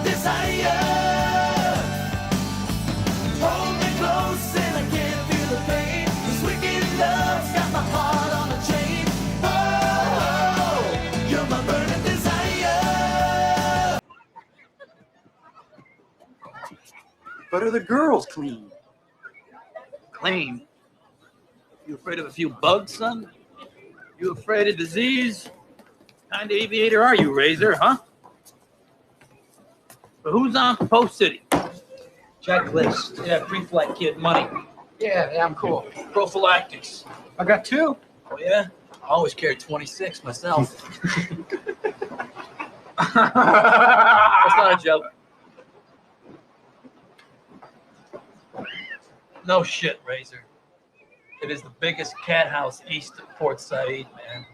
burning desire. Hold me close and I can't feel the pain. This wicked love's got my heart on a chain. Oh, you're my burning desire. But are the girls clean? Clean? You afraid of a few bugs, son? You afraid of disease? What kind of aviator are you, Razor, huh? But who's on Post City? Checklist. Yeah, pre-flight kid, money. Yeah, I'm cool. Prophylactics. I got 2. Oh, yeah? I always carry 26 myself. That's not a joke. No shit, Razor. It is the biggest cat house east of Port Said, man.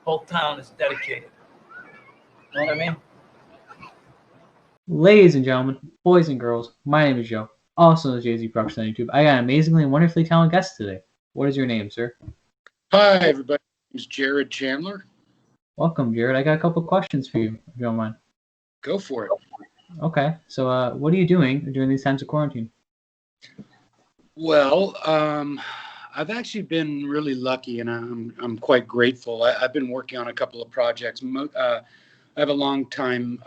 Whole town is dedicated. You know what I mean? Ladies and gentlemen, boys and girls, my name is Joe, also known as Jay-Z Production on YouTube. I got an amazingly and wonderfully talented guest today. What is your name, sir? Hi, everybody. It's Jared Chandler. Welcome, Jared. I got a couple questions for you, if you don't mind. Go for it. Okay, so what are you doing during these times of quarantine? Well, I've actually been really lucky, and I'm quite grateful. I've been working on a couple of projects. I have a long time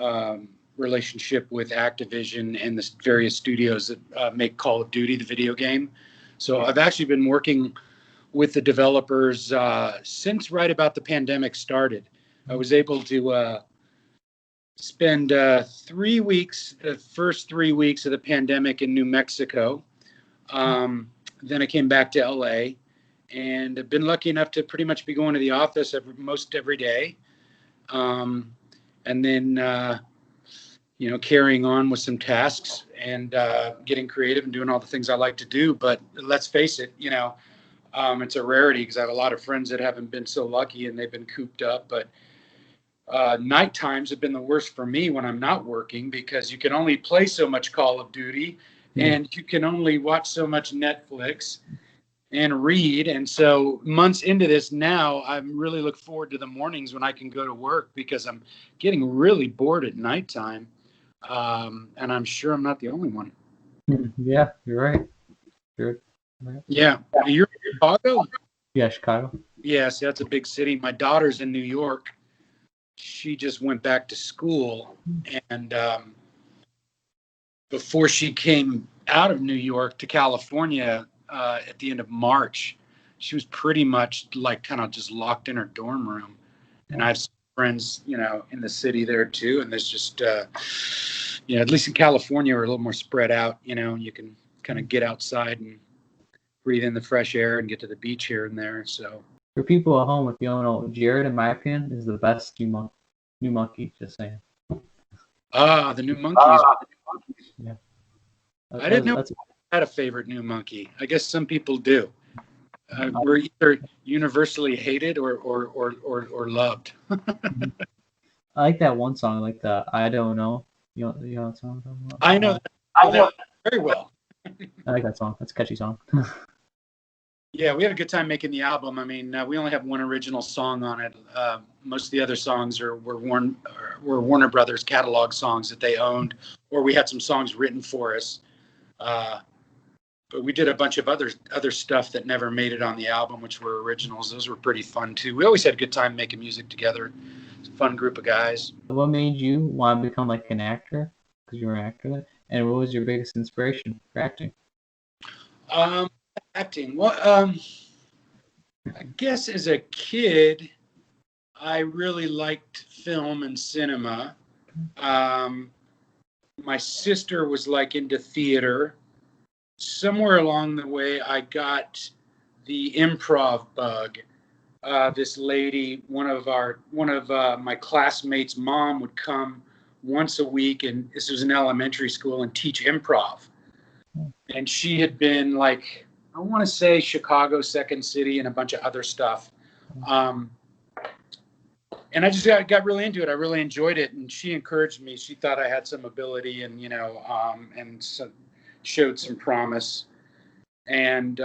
relationship with Activision and the various studios that make Call of Duty, the video game. So I've actually been working with the developers since right about the pandemic started. I was able to spend 3 weeks, the first 3 weeks of the pandemic in New Mexico. Then I came back to LA, and I've been lucky enough to pretty much be going to the office most every day. And then, carrying on with some tasks and getting creative and doing all the things I like to do. But let's face it, it's a rarity because I have a lot of friends that haven't been so lucky and they've been cooped up. But night times have been the worst for me when I'm not working because you can only play so much Call of Duty and you can only watch so much Netflix and read. And so months into this now, I'm really look forward to the mornings when I can go to work because I'm getting really bored at nighttime. And I'm sure I'm not the only one. Yeah, you're right. Right. Yeah. You're in Chicago? Yeah, Chicago. Yes, that's a big city. My daughter's in New York. She just went back to school. And before she came out of New York to California at the end of March, she was pretty much like kind of just locked in her dorm room. And I have some friends, in the city there too. And there's just, at least in California, we're a little more spread out, you can kind of get outside and breathe in the fresh air and get to the beach here and there. So for people at home, if you don't know, Jared, in my opinion, is the best new Monkee. Just saying. The new Monkees. Yeah. I didn't know I had a favorite new Monkee. I guess some people do. We're either universally hated or loved. I like that one song, like the I Don't Know. You know that song? I know that very well. I like that song. That's a catchy song. Yeah, we had a good time making the album. I mean, we only have one original song on it. Most of the other songs were Warner Brothers catalog songs that they owned, or we had some songs written for us. But we did a bunch of other stuff that never made it on the album, which were originals. Those were pretty fun too. We always had a good time making music together. It's a fun group of guys. What made you want to become like an actor? Because you were an actor. And what was your biggest inspiration for acting? Acting. Well, I guess as a kid, I really liked film and cinema. My sister was like into theater. Somewhere along the way, I got the improv bug. This lady, one of my classmates' mom would come once a week, and this was in elementary school, and teach improv. And she had been like, I want to say Chicago, Second City, and a bunch of other stuff. And I just got really into it. I really enjoyed it, and she encouraged me. She thought I had some ability, and and so showed some promise. And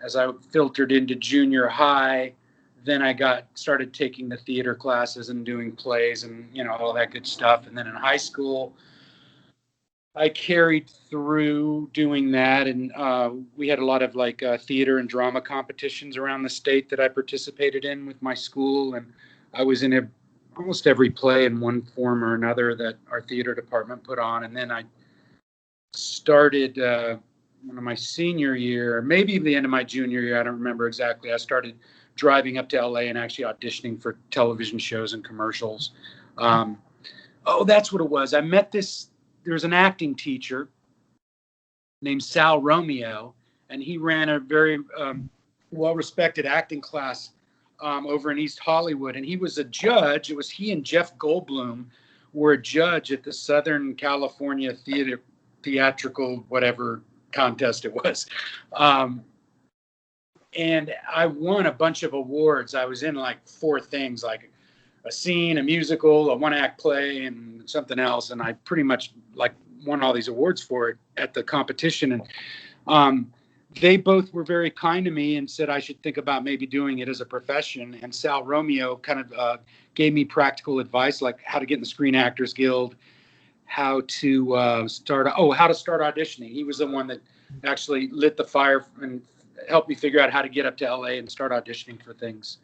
as I filtered into junior high, then I started taking the theater classes and doing plays and all that good stuff. And then in high school, I carried through doing that, and we had a lot of like theater and drama competitions around the state that I participated in with my school, and I was in almost every play in one form or another that our theater department put on. And then I started in my senior year, maybe the end of my junior year, I don't remember exactly. I started driving up to LA and actually auditioning for television shows and commercials. Oh, that's what it was. I met there was an acting teacher named Sal Romeo, and he ran a very well-respected acting class over in East Hollywood. And he was a judge. It was he and Jeff Goldblum were a judge at the Southern California theatrical whatever contest it was. And I won a bunch of awards. I was in like 4 things, like a scene, a musical, a one-act play, and something else. And I pretty much like won all these awards for it at the competition. And they both were very kind to me and said I should think about maybe doing it as a profession. And Sal Romeo kind of gave me practical advice, like how to get in the Screen Actors Guild, how to start auditioning. He was the one that actually lit the fire and helped me figure out how to get up to LA and start auditioning for things.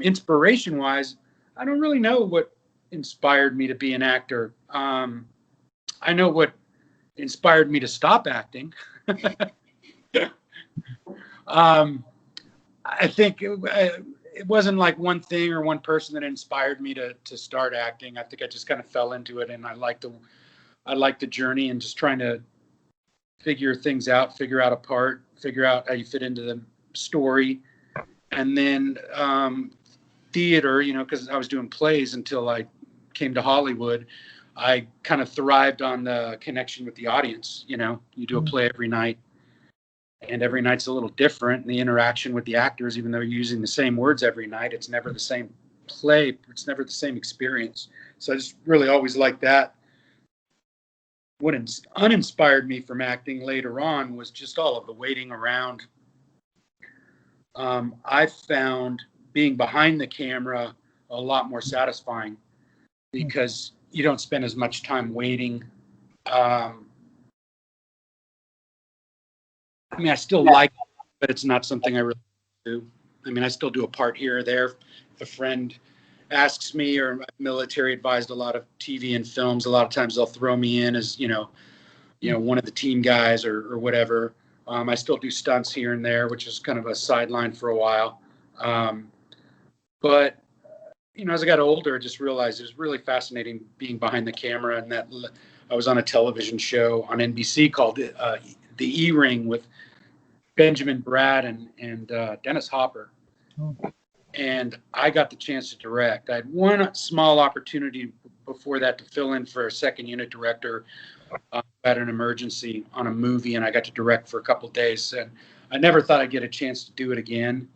Inspiration wise, I don't really know what inspired me to be an actor. I know what inspired me to stop acting. I think it wasn't like one thing or one person that inspired me to start acting. I think I just kind of fell into it, and I like the journey and just trying to figure things out, figure out a part, figure out how you fit into the story. And then theater, because I was doing plays until I came to Hollywood, I kind of thrived on the connection with the audience. You do a play every night, and every night's a little different. And the interaction with the actors, even though you're using the same words every night, it's never the same play. It's never the same experience. So I just really always liked that. What uninspired me from acting later on was just all of the waiting around. I found being behind the camera a lot more satisfying because you don't spend as much time waiting. I I still like it, but it's not something I really do. I still do a part here or there. If a friend asks me, or military advised a lot of TV and films, a lot of times they'll throw me in as, one of the team guys or whatever. I still do stunts here and there, which is kind of a sideline for a while. But as I got older, I just realized it was really fascinating being behind the camera, and that I was on a television show on NBC called The E-Ring with Benjamin Bratt and Dennis Hopper. Oh. And I got the chance to direct. I had one small opportunity before that to fill in for a second unit director at an emergency on a movie, and I got to direct for a couple of days. And I never thought I'd get a chance to do it again,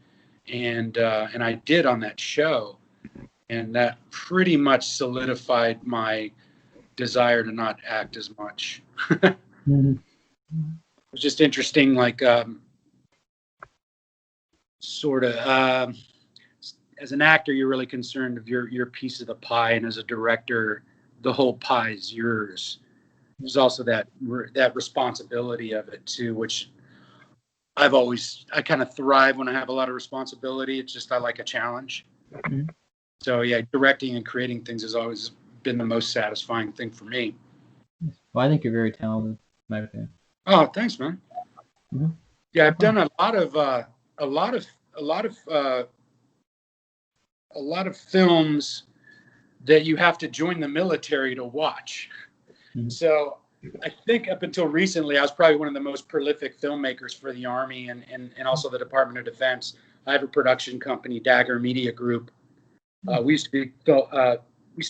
and I did on that show, and that pretty much solidified my desire to not act as much. Mm-hmm. It was just interesting, like sort of. As an actor, you're really concerned of your piece of the pie, and as a director, the whole pie is yours. There's also that responsibility of it too, which I kind of thrive when I have a lot of responsibility. It's just I like a challenge. Mm-hmm. So yeah, directing and creating things has always been the most satisfying thing for me. Well, I think you're very talented, in my opinion. Oh, thanks, man. Mm-hmm. Yeah, I've done a lot of films that you have to join the military to watch. Mm-hmm. So I think up until recently, I was probably one of the most prolific filmmakers for the Army and also the Department of Defense. I have a production company, Dagger Media Group. We used to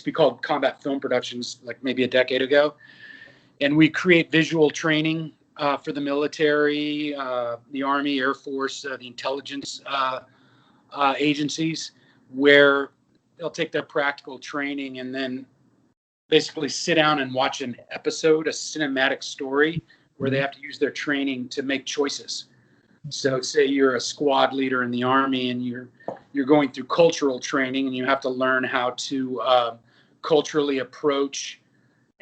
be called Combat Film Productions, like maybe a decade ago. And we create visual training for the military, the Army, Air Force, the intelligence agencies, where they'll take their practical training and then basically sit down and watch an episode, a cinematic story, where they have to use their training to make choices. So say you're a squad leader in the Army and you're going through cultural training, and you have to learn how to culturally approach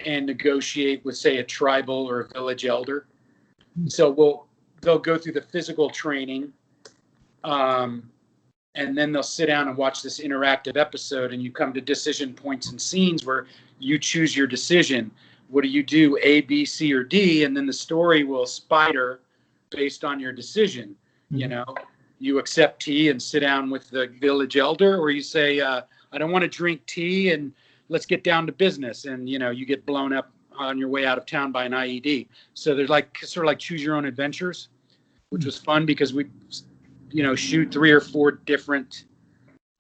and negotiate with, say, a tribal or a village elder. So they'll go through the physical training, and then they'll sit down and watch this interactive episode, and you come to decision points and scenes where you choose your decision. What do you do, A, B, C, or D? And then the story will spider based on your decision. You know, you accept tea and sit down with the village elder, or you say, I don't want to drink tea and let's get down to business. And, you know, you get blown up on your way out of town by an IED. So there's like sort of like choose your own adventures, which was fun because we, you know, shoot 3 or 4 different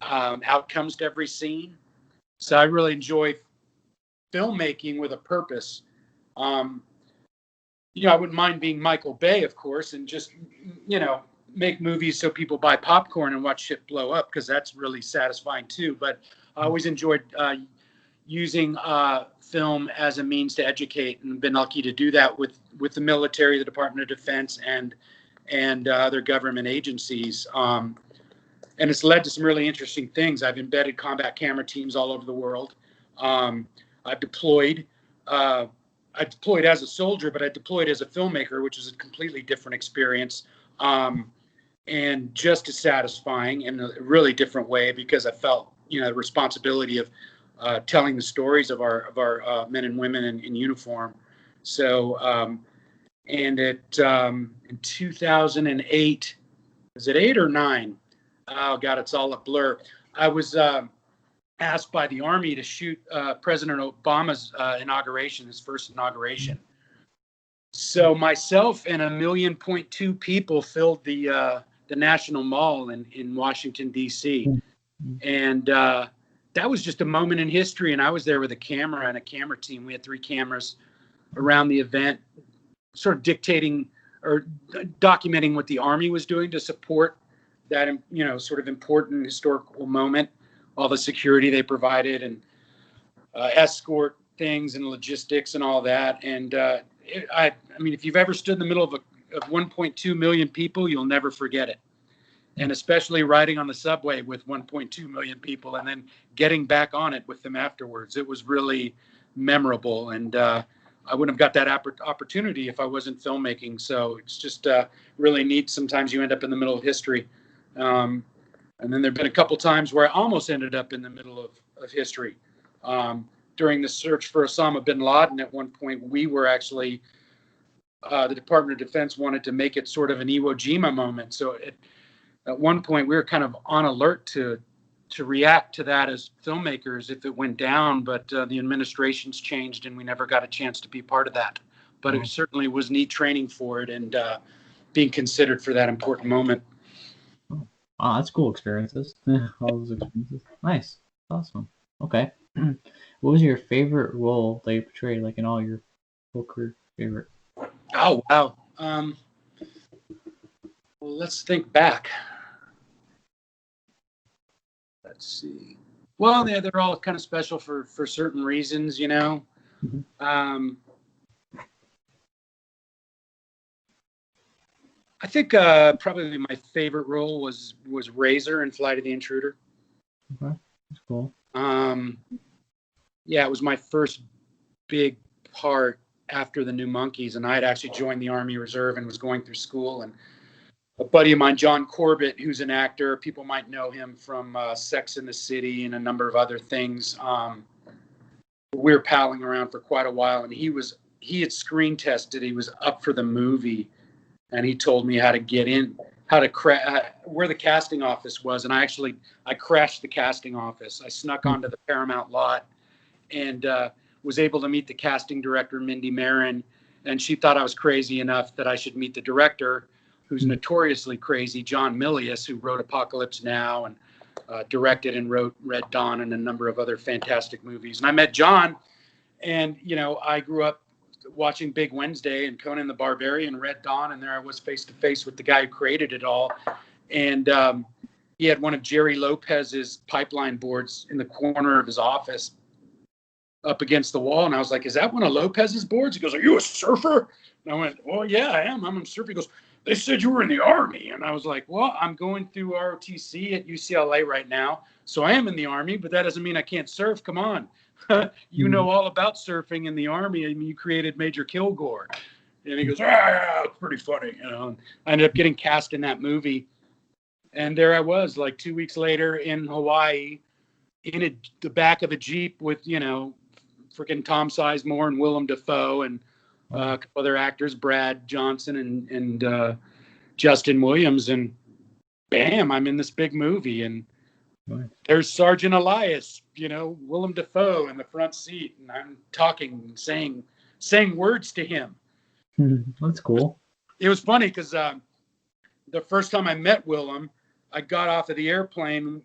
outcomes to every scene. So I really enjoy filmmaking with a purpose. You know, I wouldn't mind being Michael Bay, of course, and just, you know, make movies so people buy popcorn and watch shit blow up, because that's really satisfying too. But I always enjoyed using film as a means to educate, and been lucky to do that with the military, the Department of Defense, and other government agencies. And it's led to some really interesting things. I've embedded combat camera teams all over the world. I've deployed as a soldier, but I deployed as a filmmaker, which is a completely different experience. And just as satisfying in a really different way, because I felt, you know, the responsibility of telling the stories of our men and women in uniform. So, and in 2008, is it 8 or 9? Oh God, it's all a blur. I was asked by the Army to shoot President Obama's inauguration, his first inauguration. So myself and 1.2 million people filled the National Mall in Washington, D.C. And that was just a moment in history. And I was there with a camera and a camera team. We had 3 cameras around the event, sort of dictating or documenting what the Army was doing to support that, you know, sort of important historical moment, all the security they provided, and escort things and logistics and all that. And I mean, if you've ever stood in the middle of 1.2 million people, you'll never forget it. And especially riding on the subway with 1.2 million people and then getting back on it with them afterwards. It was really memorable. And I wouldn't have got that opportunity if I wasn't filmmaking. So it's just really neat. Sometimes you end up in the middle of history. And then there've been a couple times where I almost ended up in the middle of history. During the search for Osama bin Laden, at one point, we were actually, the Department of Defense wanted to make it sort of an Iwo Jima moment. So at one point, we were kind of on alert to react to that as filmmakers if it went down, but the administrations changed and we never got a chance to be part of that. But it certainly was neat training for it and being considered for that important moment. Oh, that's cool experiences. All those experiences. Nice. Awesome. Okay. What was your favorite role that you portrayed, like in all your whole career? Favorite? Oh, wow. Well, let's think back. Let's see. Well, yeah, they're all kind of special for certain reasons, you know. I think probably my favorite role was Razor in Flight of the Intruder. Okay, that's cool. Yeah, it was my first big part after the new Monkees, and I had actually joined the Army Reserve and was going through school. And a buddy of mine, John Corbett, who's an actor, people might know him from Sex and the City and a number of other things. We were palling around for quite a while, and he had screen tested. He was up for the movie, and he told me how to get in, where the casting office was. And I crashed the casting office. I snuck onto the Paramount lot and was able to meet the casting director, Mindy Marin. And she thought I was crazy enough that I should meet the director, who's notoriously crazy, John Milius, who wrote Apocalypse Now and directed and wrote Red Dawn and a number of other fantastic movies. And I met John, and, you know, I grew up watching Big Wednesday and Conan the Barbarian, Red Dawn, and there I was face to face with the guy who created it all. And he had one of Jerry Lopez's pipeline boards in the corner of his office up against the wall. And I was like, is that one of Lopez's boards? He goes, are you a surfer? And I went, well, yeah, I am. I'm a surfer. He goes, they said you were in the Army. And I was like, well, I'm going through ROTC at UCLA right now. So I am in the Army, but that doesn't mean I can't surf. Come on. You know all about surfing in the Army. I mean, you created Major Kilgore. And he goes, yeah, it's pretty funny. You know, and I ended up getting cast in that movie. And there I was, like 2 weeks later in Hawaii, in the back of a Jeep with, you know, freaking Tom Sizemore and Willem Dafoe and a couple other actors, Brad Johnson and Justin Williams. And bam, I'm in this big movie. And there's Sergeant Elias, you know, Willem Dafoe in the front seat. And I'm talking, saying words to him. That's cool. It was funny because the first time I met Willem, I got off of the airplane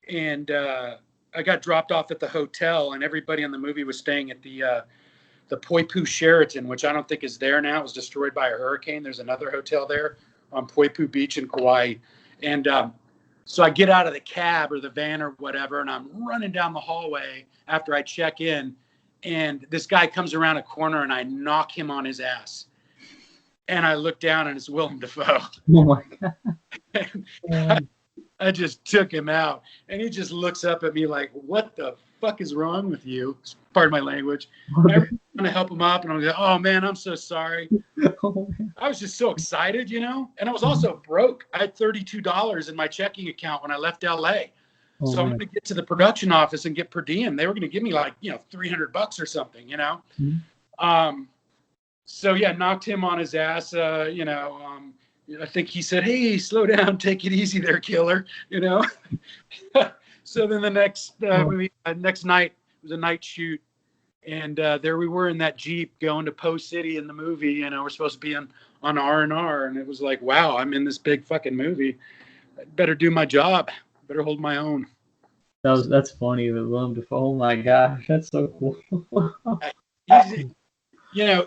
and I got dropped off at the hotel, and everybody in the movie was staying at the Poipu Sheraton, which I don't think is there now. It was destroyed by a hurricane. There's another hotel there on Poipu Beach in Kauai. And so I get out of the cab or the van or whatever, and I'm running down the hallway after I check in, and this guy comes around a corner, and I knock him on his ass. And I look down, and it's Willem Dafoe. Oh my God. I just took him out, and he just looks up at me like, "What the fuck is wrong with you?" Pardon my language. And I was trying to help him up, and I'm like, "Oh man, I'm so sorry." I was just so excited, you know. And I was also broke. I had $32 in my checking account when I left LA. So I'm going to get to the production office and get per diem. They were going to give me like, you know, $300 or something, you know. So yeah, knocked him on his ass. You know, I think he said, "Hey, slow down, take it easy there, killer." You know. So then the next night it was a night shoot, and there we were in that Jeep going to Post City in the movie. You know, we're supposed to be on R&R, and it was like, wow, I'm in this big fucking movie. I better do my job. Better hold my own. That's funny. With Willem Dafoe. Oh my gosh, that's so cool. You know,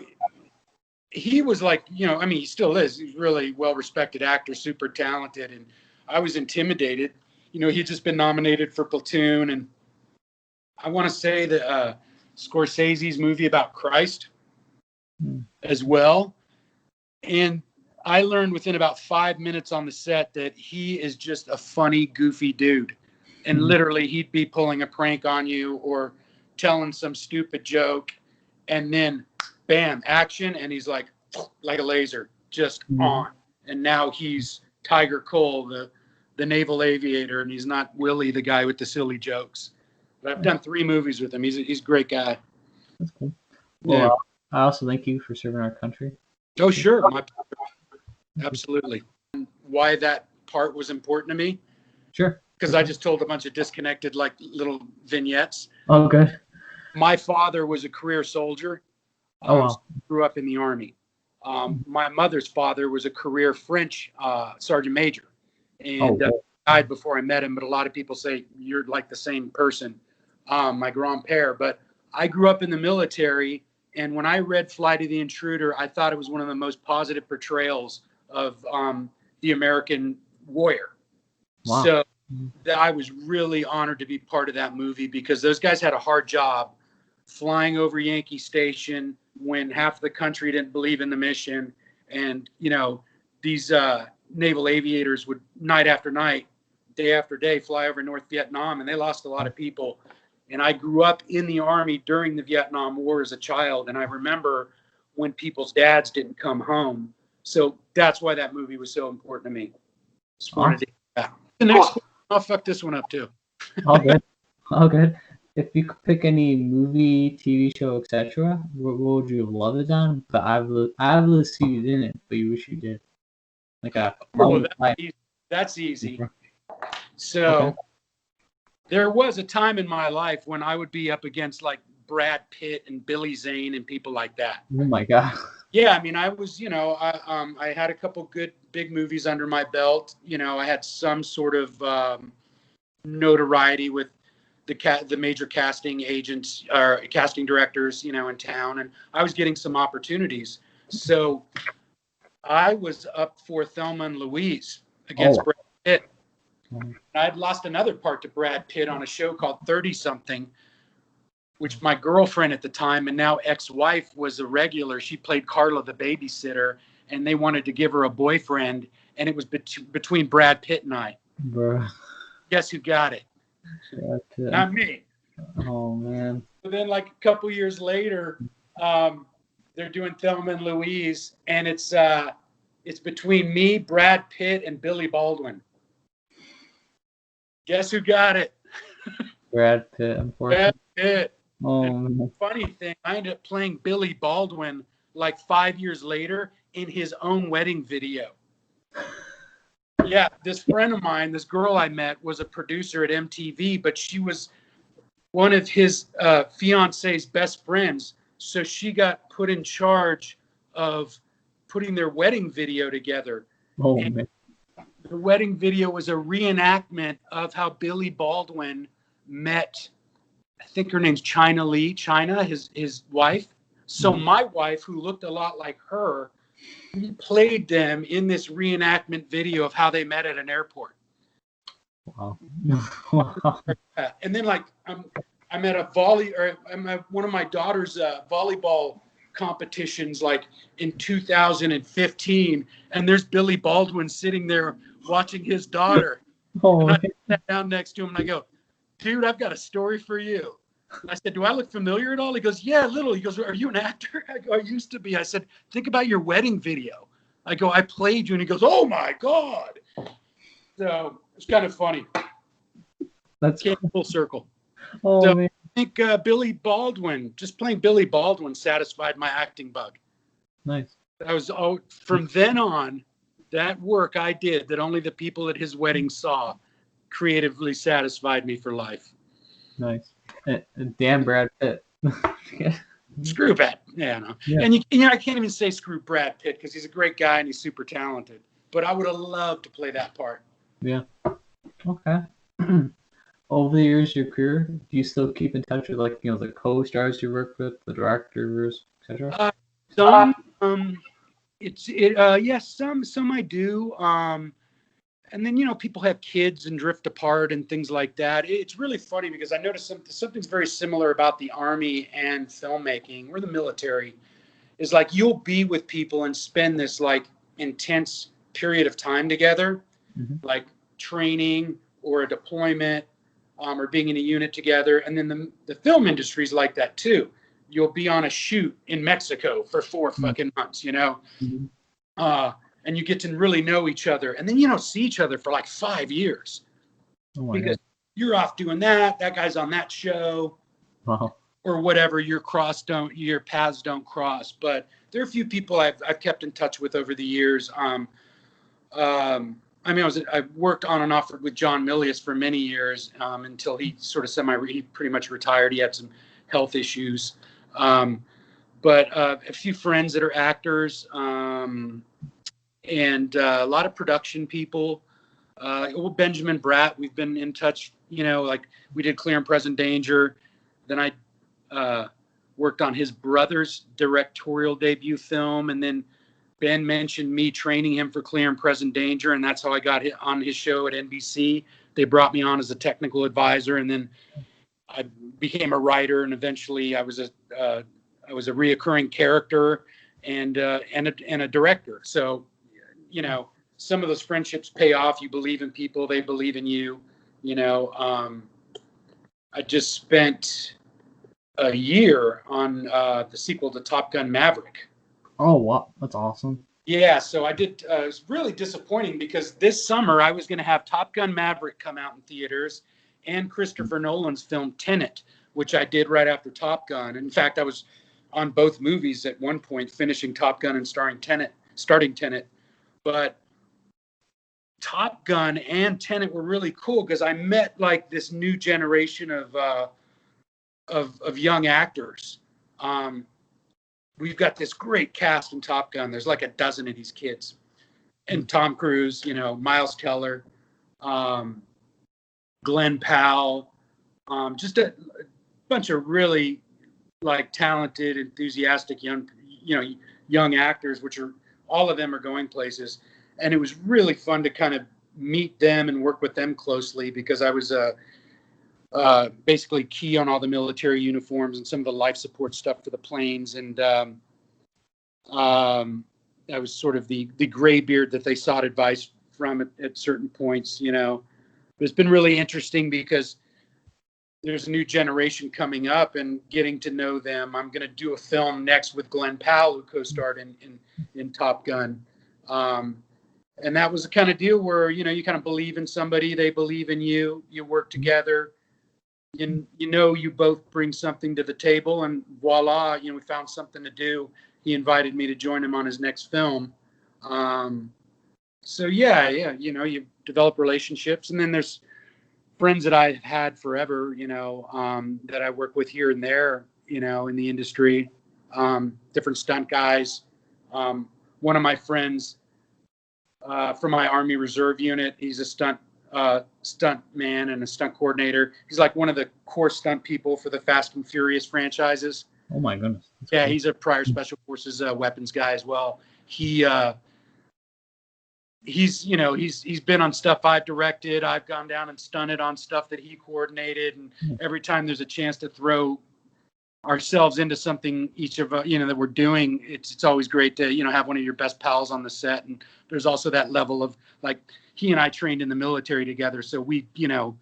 he was like, you know, I mean, he still is. He's a really well-respected actor, super talented, and I was intimidated. You know, he'd just been nominated for Platoon, and I want to say that Scorsese's movie about Christ as well. And I learned within about 5 minutes on the set that he is just a funny, goofy dude. And literally he'd be pulling a prank on you or telling some stupid joke, and then bam, action, and he's like a laser, just on. And now he's Tiger Cole, the naval aviator, and he's not Willie, the guy with the silly jokes. But I've done 3 movies with him. He's a great guy. That's cool. Well, I also thank you for serving our country. Oh, sure. Absolutely. Why that part was important to me? Sure. Because I just told a bunch of disconnected, like, little vignettes. Oh, good. My father was a career soldier. Oh, wow. Grew up in the Army. My mother's father was a career French sergeant major. And died before I met him, but a lot of people say you're like the same person, my grandpère. But I grew up in the military, and when I read Flight of the Intruder, I thought it was one of the most positive portrayals of the American warrior. Wow. So I was really honored to be part of that movie, because those guys had a hard job flying over Yankee Station when half the country didn't believe in the mission. And, you know, these naval aviators would night after night, day after day, fly over North Vietnam, and they lost a lot of people. And I grew up in the Army during the Vietnam War as a child, and I remember when people's dads didn't come home. So that's why that movie was so important to me. Just wanted to, the next one, I'll fuck this one up too. All good. All good. If you could pick any movie, TV show, etc., what would you love it on? But I've listed you didn't, but you wish you did. Like a that's easy. So there was a time in my life when I would be up against like Brad Pitt and Billy Zane and people like that. Oh my God. Yeah, I mean, I was, you know, I had a couple good big movies under my belt. You know, I had some sort of notoriety with the major casting agents or casting directors, you know, in town, and I was getting some opportunities. So I was up for Thelma and Louise against Brad Pitt. I'd lost another part to Brad Pitt on a show called 30-something, which my girlfriend at the time and now ex-wife was a regular. She played Carla, the babysitter, and they wanted to give her a boyfriend, and it was between Brad Pitt and I. Bruh. Guess who got it? Not me. Oh, man. But then like a couple years later, they're doing Thelma and Louise, and it's between me, Brad Pitt, and Billy Baldwin. Guess who got it? Brad Pitt, unfortunately. Brad Pitt. Oh, And the man. funny thing, I ended up playing Billy Baldwin like 5 years later in his own wedding video. Yeah, this friend of mine, this girl I met, was a producer at MTV, but she was one of his fiance's best friends. So she got put in charge of putting their wedding video together. Oh, And man. the wedding video was a reenactment of how Billy Baldwin met, I think her name's China, his wife. So my wife, who looked a lot like her, we played them in this reenactment video of how they met at an airport. Wow. Wow. And then like I'm at one of my daughter's volleyball competitions like in 2015, and there's Billy Baldwin sitting there watching his daughter. Oh, And I man. sat down next to him and I go, dude, I've got a story for you. I said, do I look familiar at all? He goes, yeah, a little. He goes, are you an actor? I go, I used to be. I said, think about your wedding video. I go, I played you. And he goes, oh my God. So it's kind of funny. That's Came full circle. oh, So- man. I think Billy Baldwin, just playing Billy Baldwin satisfied my acting bug. Nice. That was from then on, that work I did that only the people at his wedding saw creatively satisfied me for life. Nice. Damn Brad Pitt. Screw Brad. Yeah, no. Yeah. And I can't even say screw Brad Pitt because he's a great guy and he's super talented. But I would have loved to play that part. Yeah. Okay. Over the years of your career, do you still keep in touch with the co-stars you work with, the directors, etc.? Yes, some I do. And then, people have kids and drift apart and things like that. It's really funny because I noticed something's very similar about the Army and filmmaking or the military is like you'll be with people and spend this like intense period of time together, like training or a deployment or being in a unit together. And then the film industry is like that too. You'll be on a shoot in Mexico for 4 fucking months, and you get to really know each other. And then you don't see each other for like 5 years Oh my because you're off doing that guy's on that show God. Wow. or whatever. Your paths don't cross. But there are a few people I've kept in touch with over the years. I worked on and off with John Milius for many years until he sort of he pretty much retired. He had some health issues. But a few friends that are actors and a lot of production people. Benjamin Bratt, we've been in touch, like we did Clear and Present Danger. Then I worked on his brother's directorial debut film. And then Ben mentioned me training him for Clear and Present Danger. And that's how I got on his show at NBC. They brought me on as a technical advisor. And then I became a writer. And eventually I was a reoccurring character and a director. So, some of those friendships pay off. You believe in people, they believe in you. I just spent a year on the sequel to Top Gun Maverick. Oh, wow. That's awesome. Yeah, so I did. It was really disappointing because this summer I was going to have Top Gun Maverick come out in theaters and Christopher Nolan's film Tenet, which I did right after Top Gun. In fact, I was on both movies at one point, finishing Top Gun and starting Tenet. But Top Gun and Tenet were really cool because I met like this new generation of young actors. We've got this great cast in Top Gun. There's like a dozen of these kids, and Tom Cruise, Miles Teller, Glenn Powell, just a bunch of really like talented, enthusiastic young actors, which are all of them are going places. And it was really fun to kind of meet them and work with them closely because I was basically key on all the military uniforms and some of the life support stuff for the planes. And I was sort of the gray beard that they sought advice from at certain points. It's been really interesting because there's a new generation coming up and getting to know them. I'm going to do a film next with Glenn Powell, who co-starred in Top Gun. And that was the kind of deal where, you know, you kind of believe in somebody, they believe in you, you work together, you know, you both bring something to the table, and voila, you know, we found something to do. He invited me to join him on his next film. So yeah, you know, you develop relationships, and then there's friends that I've had forever, you know, that I work with here and there, you know, in the industry, different stunt guys. One of my friends from my Army Reserve unit, he's a stunt man and a stunt coordinator. He's like one of the core stunt people for the Fast and Furious franchises. Oh my goodness. That's Yeah, cool. he's a prior Special Forces weapons guy as well. He's been on stuff I've directed. I've gone down and stunted on stuff that he coordinated, and every time there's a chance to throw ourselves into something each of you know, that we're doing, it's always great to, you know, have one of your best pals on the set. And there's also that level of, like, he and I trained in the military together, so we, you know,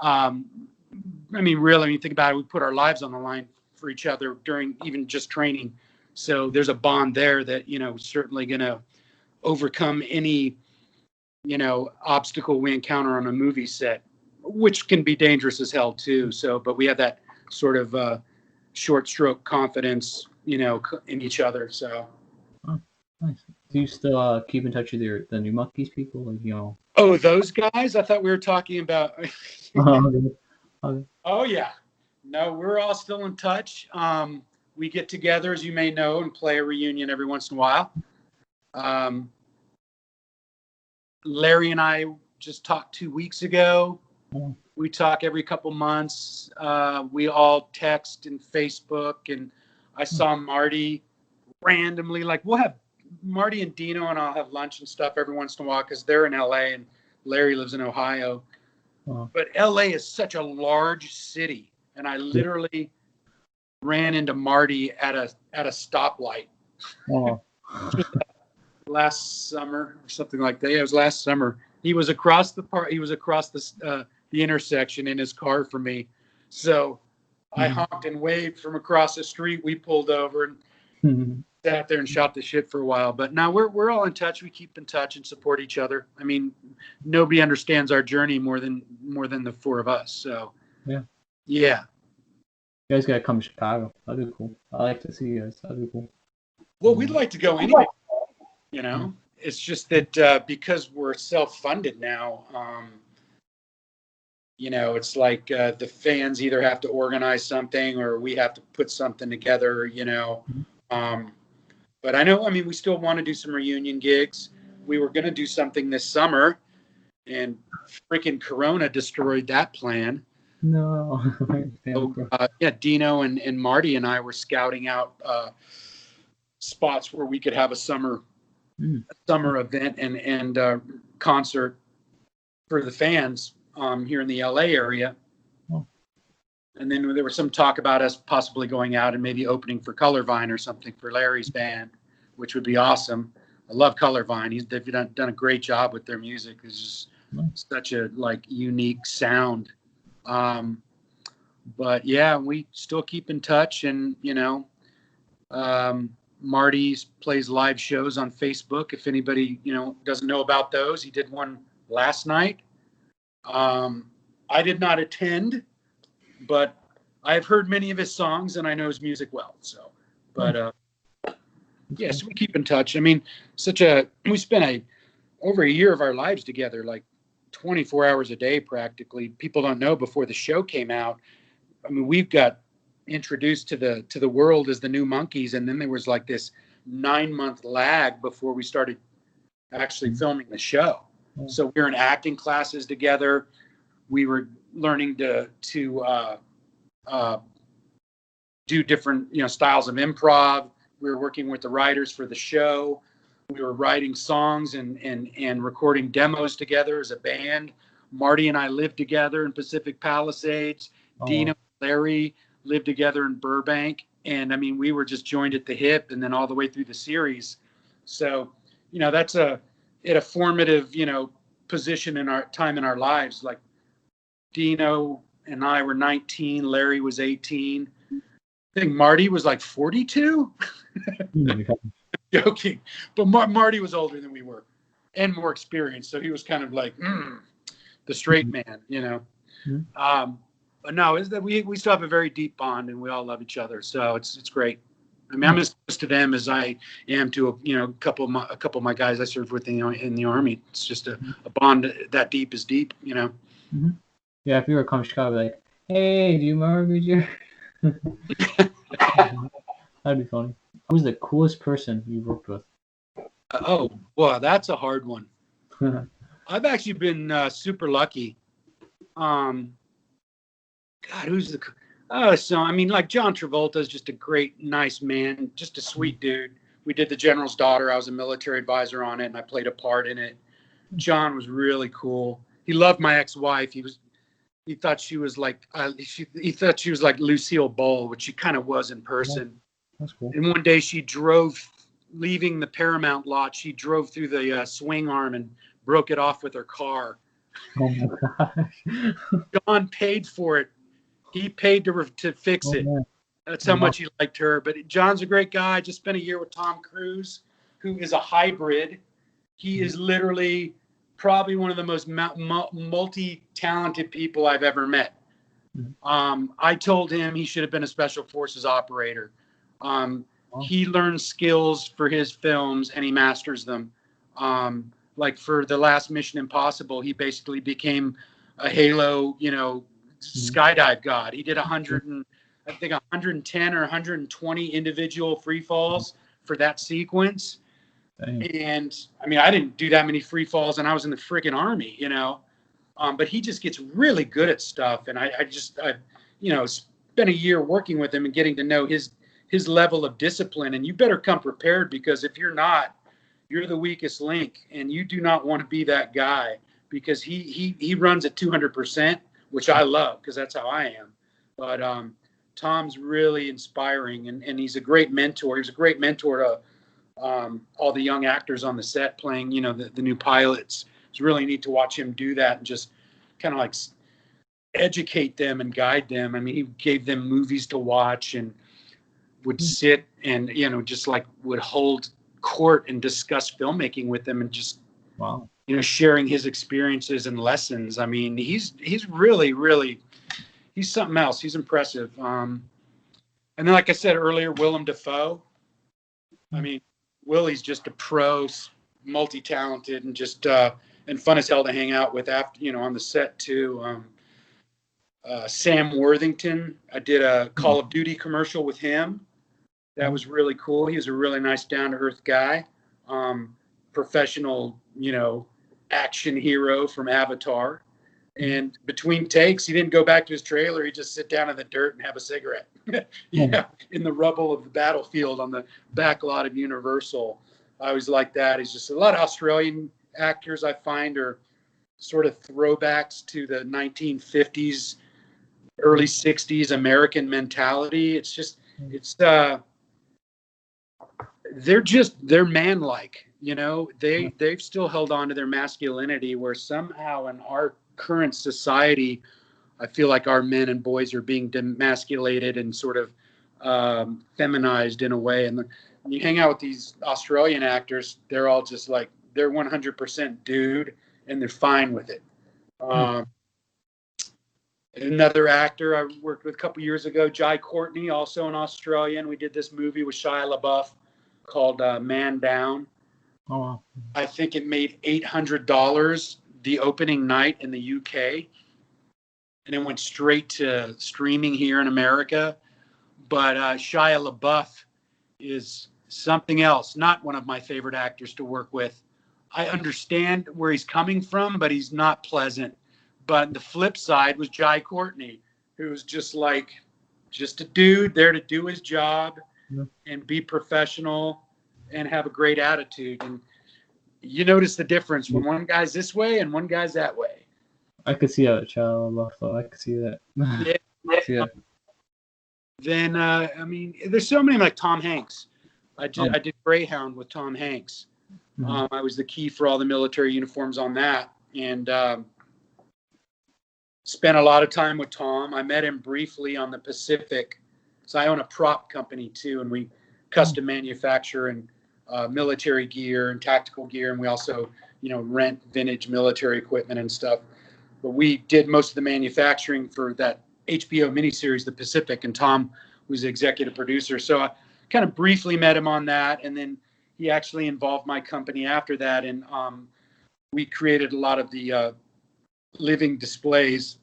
I mean, really, when you think about it, we put our lives on the line for each other during even just training. So there's a bond there that, you know, certainly gonna overcome any, you know, obstacle we encounter on a movie set, which can be dangerous as hell too. So, but we have that sort of short stroke confidence, you know, in each other. So. Oh, nice. Do you still keep in touch with the new Monkees people? Like, you know. Oh, those guys? I thought we were talking about. Okay. Oh yeah, no, we're all still in touch. We get together, as you may know, and play a reunion every once in a while. Larry and I just talked 2 weeks ago. Oh. We talk every couple months. We all text and Facebook, and I saw Marty randomly. Like, we'll have Marty and Dino and I'll have lunch and stuff every once in a while because they're in LA and Larry lives in Ohio. Oh. But LA is such a large city, and I literally ran into Marty at a stoplight. Oh. Last summer or something like that. Yeah, it was last summer. He was across the intersection in his car from me. So I honked and waved from across the street. We pulled over and sat there and shot the shit for a while. But now we're all in touch. We keep in touch and support each other. I mean, nobody understands our journey more than the four of us. So yeah. You guys gotta come to Chicago. That'd be cool. I like to see you guys. That'd be cool. Well, we'd like to go anyway. You know, it's just that because we're self-funded now, you know, it's like the fans either have to organize something or we have to put something together, you know. But I know, I mean, we still want to do some reunion gigs. We were going to do something this summer, and freaking Corona destroyed that plan. No. So, yeah, Dino and Marty and I were scouting out spots where we could have a summer event and concert for the fans here in the LA area. Oh. And then there was some talk about us possibly going out and maybe opening for Colorvine or something for Larry's band, which would be awesome. I love Colorvine. They've done a great job with their music. It's just such a unique sound. But yeah, we still keep in touch, and you know, Marty plays live shows on Facebook. If anybody, you know, doesn't know about those, he did one last night. I did not attend, but I've heard many of his songs and I know his music well. So, but yes, we keep in touch. I mean, we spent over a year of our lives together, like 24 hours a day practically. People don't know, before the show came out, I mean, we've got introduced to the world as the new Monkees, and then there was like this 9-month lag before we started actually filming the show. So we were in acting classes together. We were learning to do different, you know, styles of improv. We were working with the writers for the show. We were writing songs and recording demos together as a band. Marty and I lived together in Pacific Palisades. Dino and Larry lived together in Burbank. And I mean, we were just joined at the hip, and then all the way through the series. So, you know, that's at a formative, you know, position in our time in our lives. Like Dino and I were 19. Larry was 18. I think Marty was like 42. Joking, but Marty was older than we were, and more experienced. So he was kind of like the straight man, you know. But no, is that we still have a very deep bond, and we all love each other. So it's great. I mean, I'm as close to them as I am to a couple of my guys I served with in the Army. It's just a bond that deep is deep, you know. Yeah, if you were to come to Chicago, like, hey, do you remember me? That'd be funny. Who's the coolest person you've worked with? Oh, well, that's a hard one. I've actually been super lucky. God, who's the? So I mean, like John Travolta is just a great, nice man, just a sweet dude. We did The General's Daughter. I was a military advisor on it, and I played a part in it. John was really cool. He loved my ex-wife. He thought she was like he thought she was like Lucille Ball, which she kind of was in person. That's cool. And one day she drove, leaving the Paramount lot, she drove through the swing arm and broke it off with her car. Oh my gosh. John paid for it. He paid to fix it. Man. That's how much he liked her. But John's a great guy. I just spent a year with Tom Cruise, who is a hybrid. He is literally probably one of the most multi-talented people I've ever met. I told him he should have been a special forces operator. He learns skills for his films and he masters them. Like for the last Mission Impossible, he basically became a Halo, skydive god. He did 110 or 120 individual free falls for that sequence. Dang. And I mean, I didn't do that many free falls, and I was in the friggin' Army, but he just gets really good at stuff. And I spent a year working with him and getting to know his level of discipline. And you better come prepared, because if you're not, you're the weakest link, and you do not want to be that guy, because he runs at 200%, which I love, because that's how I am. But Tom's really inspiring, and he's a great mentor. He was a great mentor to all the young actors on the set playing, the new pilots. It's really neat to watch him do that and just kind of like educate them and guide them. I mean, he gave them movies to watch and would sit and, just like would hold court and discuss filmmaking with them, and just, wow, sharing his experiences and lessons. I mean, he's really, really, he's something else. He's impressive. And then, like I said earlier, Willem Dafoe. I mean, Willie's just a pro, multi-talented, and just and fun as hell to hang out with after, on the set too. Sam Worthington, I did a Call of Duty commercial with him. That was really cool. He was a really nice, down-to-earth guy. Professional, action hero from Avatar. And between takes, he didn't go back to his trailer. He'd just sit down in the dirt and have a cigarette. In the rubble of the battlefield on the back lot of Universal. I always like that. He's just, a lot of Australian actors I find are sort of throwbacks to the 1950s, early 60s American mentality. It's just, they're manlike, they've still held on to their masculinity, where somehow in our current society, I feel like our men and boys are being demasculated and sort of feminized in a way. And when you hang out with these Australian actors, they're all just like, they're 100% dude, and they're fine with it. Another actor I worked with a couple years ago, Jai Courtney, also an Australian. We did this movie with Shia LaBeouf called Man Down. Oh, wow. I think it made $800 the opening night in the UK, and it went straight to streaming here in America. But Shia LaBeouf is something else, not one of my favorite actors to work with. I understand where he's coming from, but he's not pleasant. But the flip side was Jai Courtney, who was just a dude there to do his job and be professional and have a great attitude. And you notice the difference when one guy's this way and one guy's that way. I could see that, child. I could see that. Yeah. Then, I mean, there's so many, like Tom Hanks. I did Greyhound with Tom Hanks. I was the key for all the military uniforms on that. And spent a lot of time with Tom. I met him briefly on the Pacific. So I own a prop company too, and we custom manufacture and military gear and tactical gear, and we also, rent vintage military equipment and stuff. But we did most of the manufacturing for that HBO miniseries, The Pacific, and Tom was the executive producer. So I kind of briefly met him on that, and then he actually involved my company after that, and we created a lot of the living displays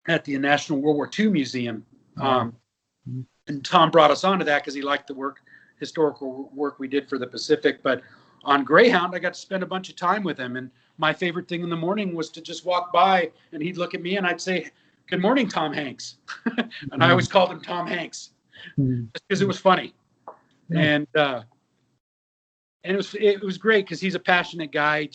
at the National World War II Museum. And Tom brought us onto that because he liked the historical work we did for the Pacific. But on Greyhound, I got to spend a bunch of time with him. And my favorite thing in the morning was to just walk by, and he'd look at me, and I'd say, "Good morning, Tom Hanks." And I always called him Tom Hanks just because it was funny. And it was great because he's a passionate guy.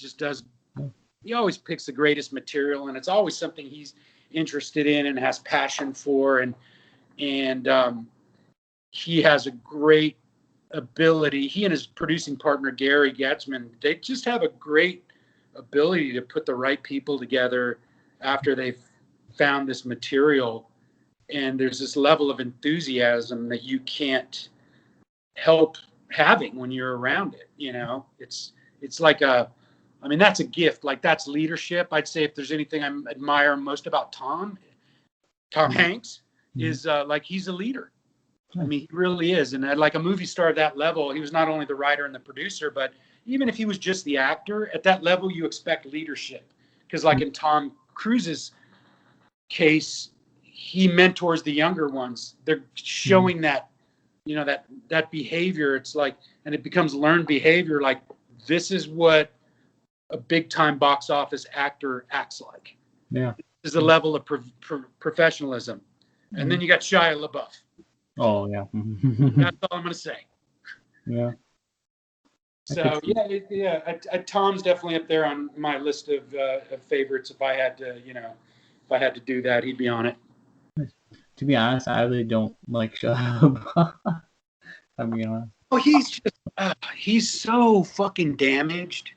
He always picks the greatest material, and it's always something he's interested in and has passion for. And he has a great ability. He and his producing partner, Gary Getzman, they just have a great ability to put the right people together after they've found this material. And there's this level of enthusiasm that you can't help having when you're around it. It's like that's a gift. Like, that's leadership. I'd say if there's anything I admire most about Tom Hanks is he's a leader. I mean, he really is. And like a movie star at that level, he was not only the writer and the producer, but even if he was just the actor, at that level, you expect leadership. Because like in Tom Cruise's case, he mentors the younger ones. They're showing that, that behavior. It's like, and it becomes learned behavior. Like, this is what a big time box office actor acts like. Yeah. This is the level of professionalism. And then you got Shia LaBeouf. Oh yeah. That's all I'm going to say. Yeah. So Tom's definitely up there on my list of favorites. If I had to do that, he'd be on it. To be honest, I really don't like Shia LaBeouf. I'm being honest. Oh, he's so fucking damaged.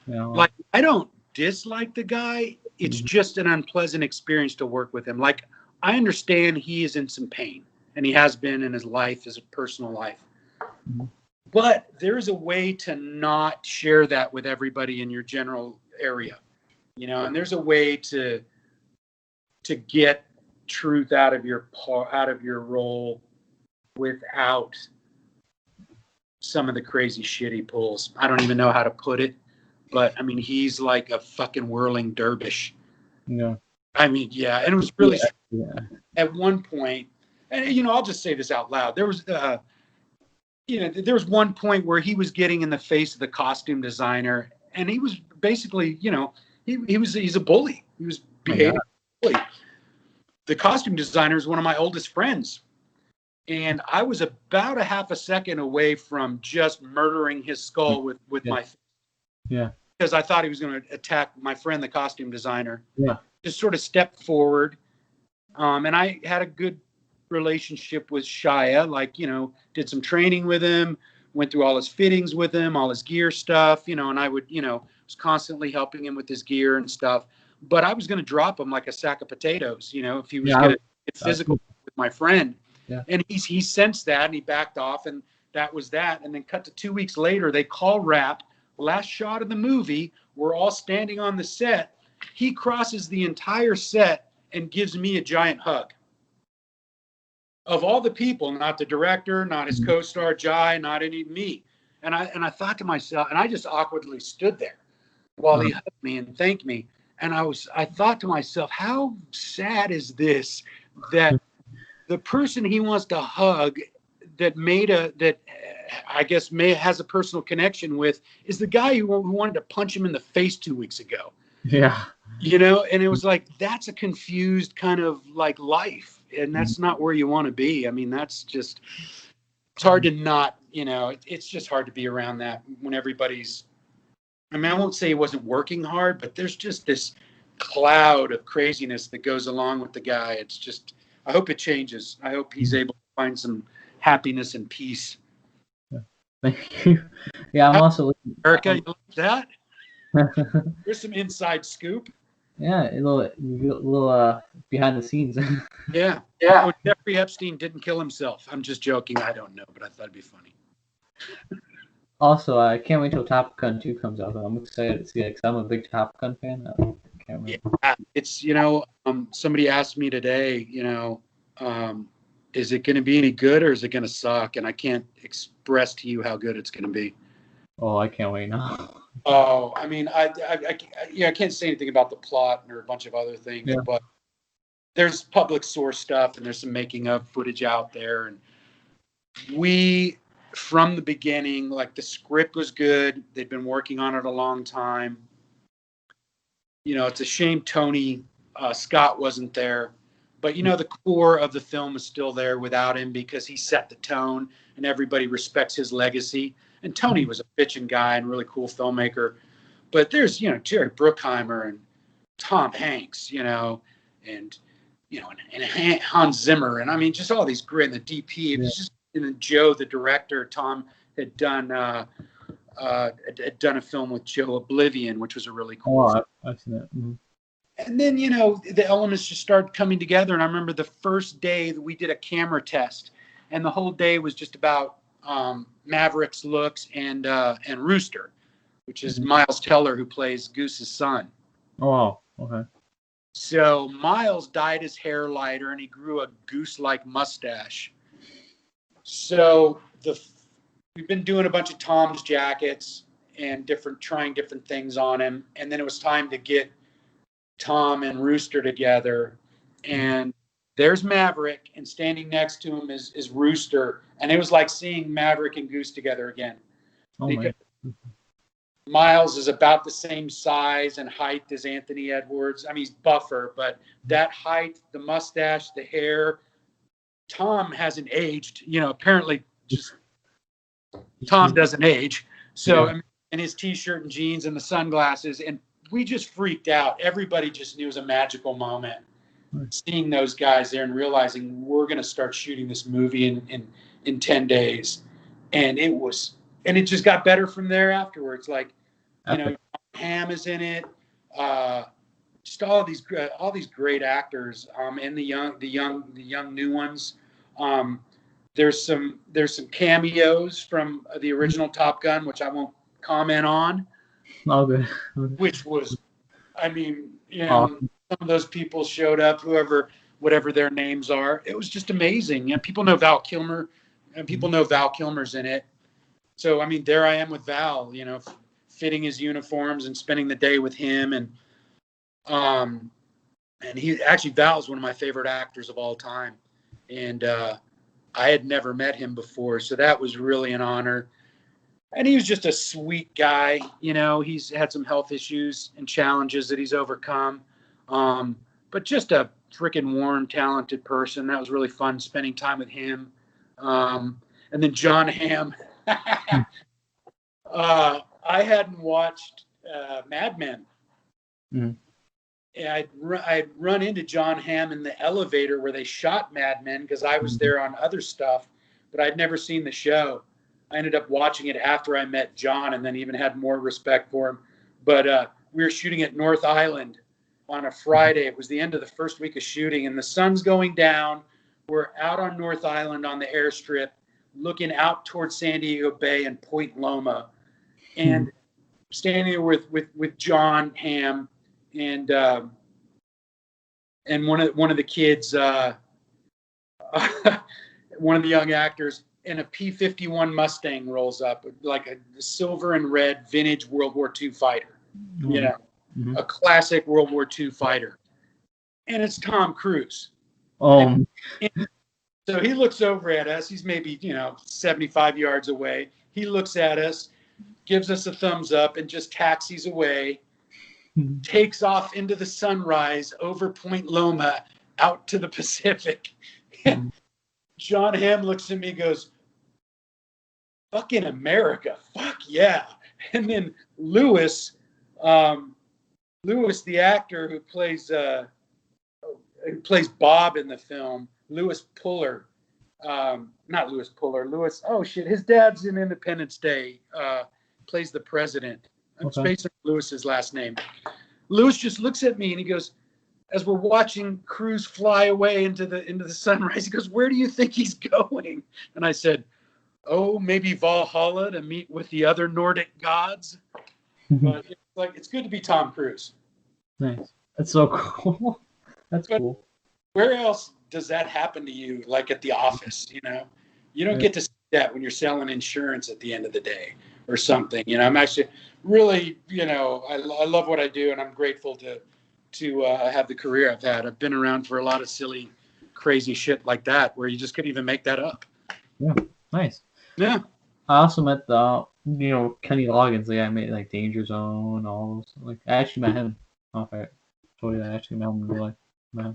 Like, I don't dislike the guy. It's just an unpleasant experience to work with him. Like, I understand he is in some pain, and he has been in his life, his personal life. But there's a way to not share that with everybody in your general area, and there's a way to get truth out of your role without some of the crazy shit he pulls. I don't even know how to put it, but I mean, he's like a fucking whirling dervish. Yeah. I mean, yeah, and it was really at one point, and I'll just say this out loud. There was there was one point where he was getting in the face of the costume designer, and he was basically, he's a bully. He was behaving bully. The costume designer is one of my oldest friends, and I was about a half a second away from just murdering his skull with my face. Yeah. Because I thought he was going to attack my friend, the costume designer. Yeah. Just sort of stepped forward. And I had a good relationship with Shia, did some training with him, went through all his fittings with him, all his gear stuff, and I would, was constantly helping him with his gear and stuff. But I was going to drop him like a sack of potatoes, if he was going to get physical with my friend. Yeah. And he sensed that, and he backed off, and that was that. And then cut to 2 weeks later, they call wrap. Last shot of the movie, we're all standing on the set. He crosses the entire set and gives me a giant hug. Of all the people, not the director, not his co-star Jai, not me. And I thought to myself, and I just awkwardly stood there while he hugged me and thanked me. And I thought to myself, how sad is this that the person he wants to hug that I guess has a personal connection with is the guy who wanted to punch him in the face 2 weeks ago. Yeah. And it was like, that's a confused kind of like life. And that's not where you want to be. I mean, it's hard to not, it's just hard to be around that when everybody's, I won't say he wasn't working hard, but there's just this cloud of craziness that goes along with the guy. It's just, I hope it changes. I hope he's able to find some happiness and peace. Thank you. Yeah, I'm also Erica, you like that? There's some inside scoop. Yeah, a little behind the scenes. Yeah. Oh, Jeffrey Epstein didn't kill himself. I'm just joking. I don't know, but I thought it'd be funny. Also, I can't wait till Top Gun 2 comes out. I'm excited to see it 'cause I'm a big Top Gun fan. I can't Yeah, remember. it's somebody asked me today, is it going to be any good or is it going to suck? And I can't express to you how good it's going to be. Oh, I can't wait now. Oh, I mean, I can't say anything about the plot or a bunch of other things, Yeah. but there's public source stuff and there's some making of footage out there. And we, from the beginning, like the script was good. They'd been working on it a long time. It's a shame Tony Scott wasn't there, but the core of the film is still there without him because he set the tone and everybody respects his legacy. And Tony was a bitchin' guy and really cool filmmaker. But there's, Jerry Bruckheimer and Tom Hanks, and Hans Zimmer. And I mean, just all these great, and the DP. It was just, and then Joe, the director, Tom had done a film with Joe, Oblivion, which was a really cool film. I've seen it. Mm-hmm. And then, the elements just started coming together. And I remember the first day that we did a camera test, and the whole day was just about Maverick's looks and Rooster, which is Miles Teller, who plays Goose's son. Oh, wow. Okay. So Miles dyed his hair lighter, and he grew a goose-like mustache. So we've been doing a bunch of Tom's jackets and trying different things on him. And then it was time to get Tom and Rooster together. And there's Maverick, and standing next to him is Rooster. And it was like seeing Maverick and Goose together again. Oh, my. Miles is about the same size and height as Anthony Edwards. I mean, he's buffer, but that height, the mustache, the hair, Tom hasn't aged. Apparently just Tom doesn't age. So, Yeah. and his T-shirt and jeans and the sunglasses, and we just freaked out. Everybody just knew it was a magical moment, seeing those guys there and realizing we're going to start shooting this movie in 10 days. And it just got better from there afterwards. Like, Jon Hamm is in it. Just all these great actors, and the young new ones. There's some cameos from the original Top Gun, which I won't comment on. Oh, good. Which was, I mean, Awesome. some of those people showed up, whatever their names are. It was just amazing. People know Val Kilmer, and people know Val Kilmer's in it. So, I mean, there I am with Val, fitting his uniforms and spending the day with him. And Val's one of my favorite actors of all time. And I had never met him before, so that was really an honor. And he was just a sweet guy. He's had some health issues and challenges that he's overcome. But just a freaking warm, talented person. That was really fun spending time with him. And then Jon Hamm. I hadn't watched Mad Men. Mm-hmm. And I'd run into Jon Hamm in the elevator where they shot Mad Men because I was there on other stuff, but I'd never seen the show. I ended up watching it after I met John, and then even had more respect for him. But we were shooting at North Island on a Friday. It was the end of the first week of shooting, and the sun's going down. We're out on North Island on the airstrip, looking out towards San Diego Bay and Point Loma, and standing there with Jon Hamm and one of the kids, one of the young actors, and a P-51 Mustang rolls up, like a silver and red vintage World War II fighter, a classic World War II fighter, and it's Tom Cruise. Oh. So he looks over at us. He's maybe 75 yards away. He looks at us, gives us a thumbs up, and just taxis away. Takes off into the sunrise over Point Loma out to the Pacific. And Jon Hamm looks at me and goes, "Fucking America, fuck yeah." And then Lewis, the actor who plays Bob in the film, Lewis Puller, not Lewis Puller, Lewis, oh shit, his dad's in Independence Day, plays the president. I'm spacing Lewis's last name. Lewis just looks at me and he goes, as we're watching Cruise fly away into the sunrise, he goes, "Where do you think he's going?" And I said, "Oh, maybe Valhalla to meet with the other Nordic gods." But it's good to be Tom Cruise. Nice. That's so cool. That's cool. Where else does that happen to you? Like at the office, you don't get to see that when you're selling insurance at the end of the day or something. I'm actually really, I love what I do, and I'm grateful to have the career I've had. I've been around for a lot of silly, crazy shit like that, where you just couldn't even make that up. Yeah, nice. Yeah. I also met Kenny Loggins, the guy who made like Danger Zone, all those. Like I actually met him. I don't know if I told you that. I actually met him in real life.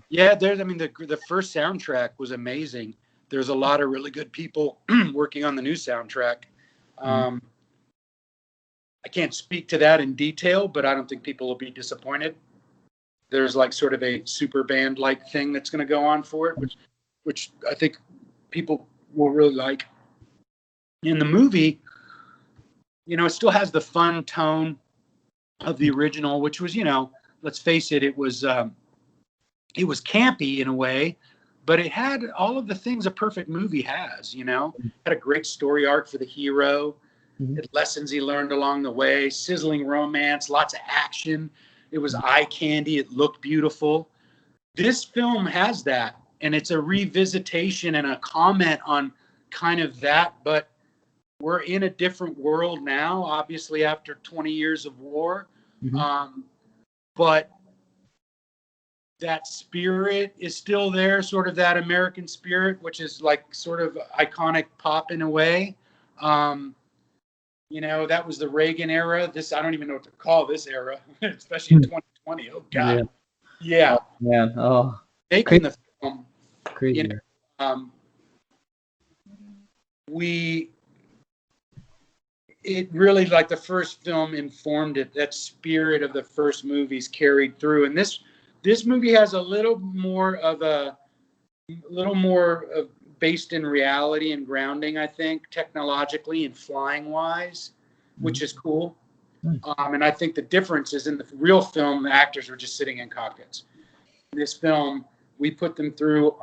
Yeah, the first soundtrack was amazing. There's a lot of really good people working on the new soundtrack. I can't speak to that in detail, but I don't think people will be disappointed. There's like sort of a super band like thing that's going to go on for it, which I think people will really like. In the movie, it still has the fun tone of the original, which was, let's face it, it was campy in a way, but it had all of the things a perfect movie has. It had a great story arc for the hero, had lessons he learned along the way, sizzling romance, lots of action. It was eye candy. It looked beautiful. This film has that, and it's a revisitation and a comment on kind of that, but we're in a different world now, obviously after 20 years of war. But that spirit is still there, sort of that American spirit, which is like sort of iconic pop in a way. That was the Reagan era. I don't even know what to call this era, especially in 2020. Oh God. Yeah. Oh, man. Oh. Making the film. Crazy. It really, like the first film informed it. That spirit of the first movies carried through, and this movie has a little more based in reality and grounding, I think, technologically and flying wise, which is cool. And I think the difference is in the real film, the actors were just sitting in cockpits. In this film, we put them through.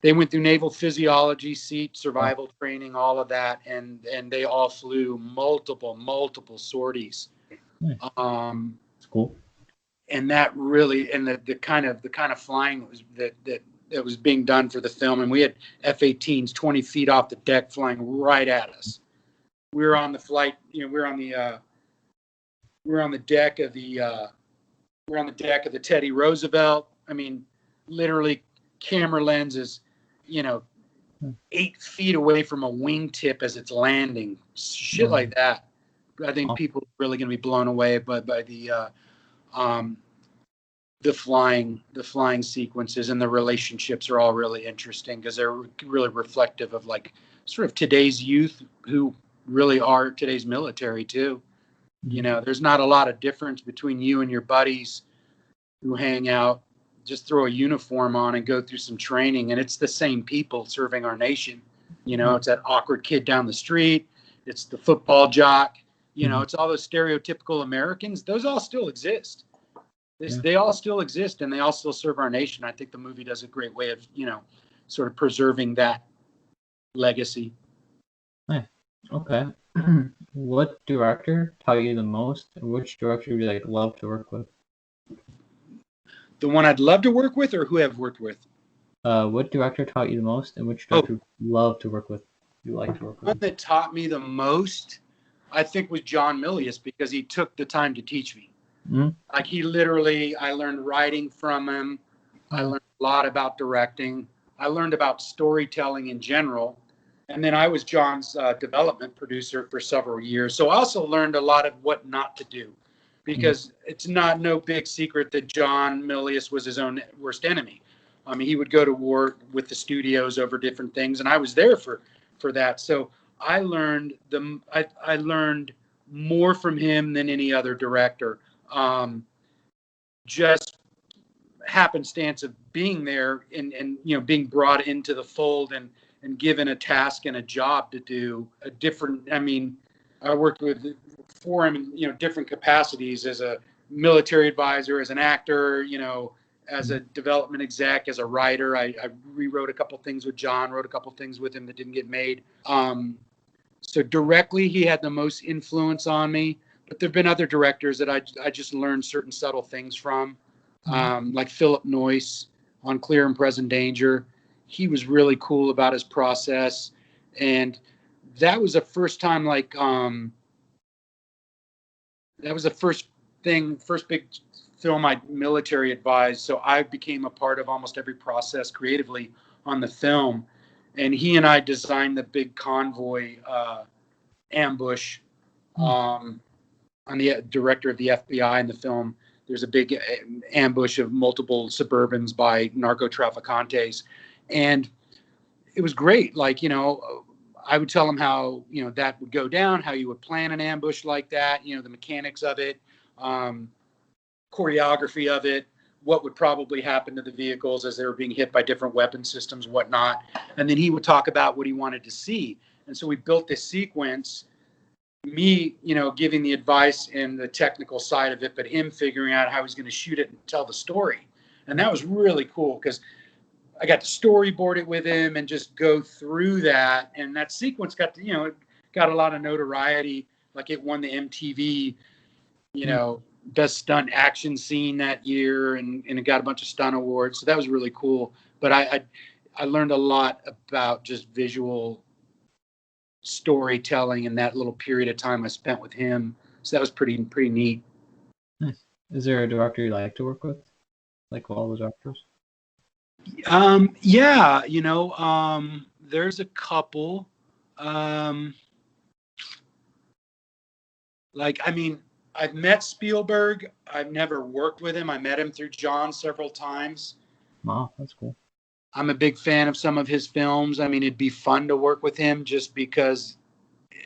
They went through naval physiology, seat survival training, all of that, and they all flew multiple sorties. It's cool. And that really, and the kind of flying that was being done for the film, and we had F-18s 20 feet off the deck flying right at us. We were on the flight, we're on the deck of the Teddy Roosevelt. I mean, literally, camera lenses, 8 feet away from a wingtip as it's landing, shit like that. I think people are really going to be blown away by the flying sequences, and the relationships are all really interesting because they're really reflective of like sort of today's youth who really are today's military too. There's not a lot of difference between you and your buddies who hang out, just throw a uniform on and go through some training, and it's the same people serving our nation. It's that awkward kid down the street. It's the football jock. It's all those stereotypical Americans. Those all still exist. They all still exist, and they all still serve our nation. I think the movie does a great way of, sort of preserving that legacy. Nice. Okay. What director taught you the most, and which director would you love to work with? The one I'd love to work with, or who I've worked with? What director taught you the most, and which director would you love to work with? You like to work with? One that taught me the most, I think, was John Milius, because he took the time to teach me. Like I learned writing from him. I learned a lot about directing. I learned about storytelling in general. And then I was John's development producer for several years. So I also learned a lot of what not to do, because it's no big secret that John Milius was his own worst enemy. I mean, he would go to war with the studios over different things, and I was there for that. So I learned I learned more from him than any other director. Just happenstance of being there and being brought into the fold and given a task and a job to do I worked for him in different capacities as a military advisor, as an actor, you know, as a development exec, as a writer. I rewrote a couple things with Jon, wrote a couple things with him that didn't get made. So directly, he had the most influence on me. But there have been other directors that I just learned certain subtle things from, like Philip Noyce on Clear and Present Danger. He was really cool about his process. And that was the first time, like, that was the first big film I military advised. So I became a part of almost every process creatively on the film. And he and I designed the big convoy ambush on the director of the FBI in the film. There's a big ambush of multiple Suburbans by narco traficantes. And it was great. Like, you know, I would tell him how, you know, that would go down, how you would plan an ambush like that, you know, the mechanics of it, choreography of it, what would probably happen to the vehicles as they were being hit by different weapon systems, whatnot. And then he would talk about what he wanted to see. And so we built this sequence, me, you know, giving the advice and the technical side of it, but him figuring out how he's going to shoot it and tell the story. And that was really cool because I got to storyboard it with him and just go through that. And that sequence got to, you know, it got a lot of notoriety. Like it won the MTV, you know, best stunt action scene that year. And it got a bunch of stunt awards. So that was really cool. But I learned a lot about just visual storytelling in that little period of time I spent with him. So that was pretty neat. Nice. Is there a director you like to work with? Like all the directors? Yeah, you know, there's a couple. Like, I mean, I've met Spielberg. I've never worked with him. I met him through Jon several times. Wow, that's cool. I'm a big fan of some of his films. I mean, it'd be fun to work with him just because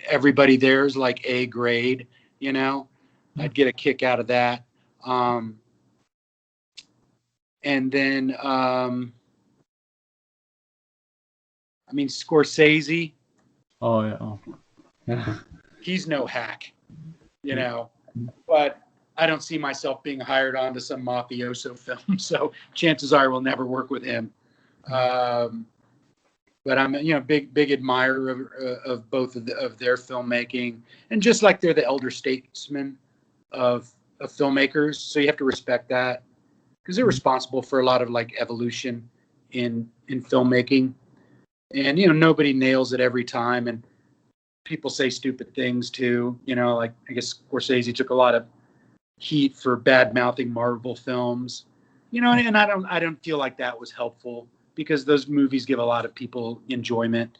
everybody there is like A grade, you know. I'd get a kick out of that. And then, I mean, Scorsese, Oh yeah. Oh. Yeah. he's no hack, you know, but I don't see myself being hired onto some mafioso film. So chances are I will never work with him. But I'm, you know, big admirer of both of their filmmaking, and just like they're the elder statesmen of filmmakers. So you have to respect that because they're responsible for a lot of like evolution in filmmaking. And, you know, nobody nails it every time. And people say stupid things too. You know, like I guess Scorsese took a lot of heat for bad mouthing Marvel films. You know, and I don't feel like that was helpful because those movies give a lot of people enjoyment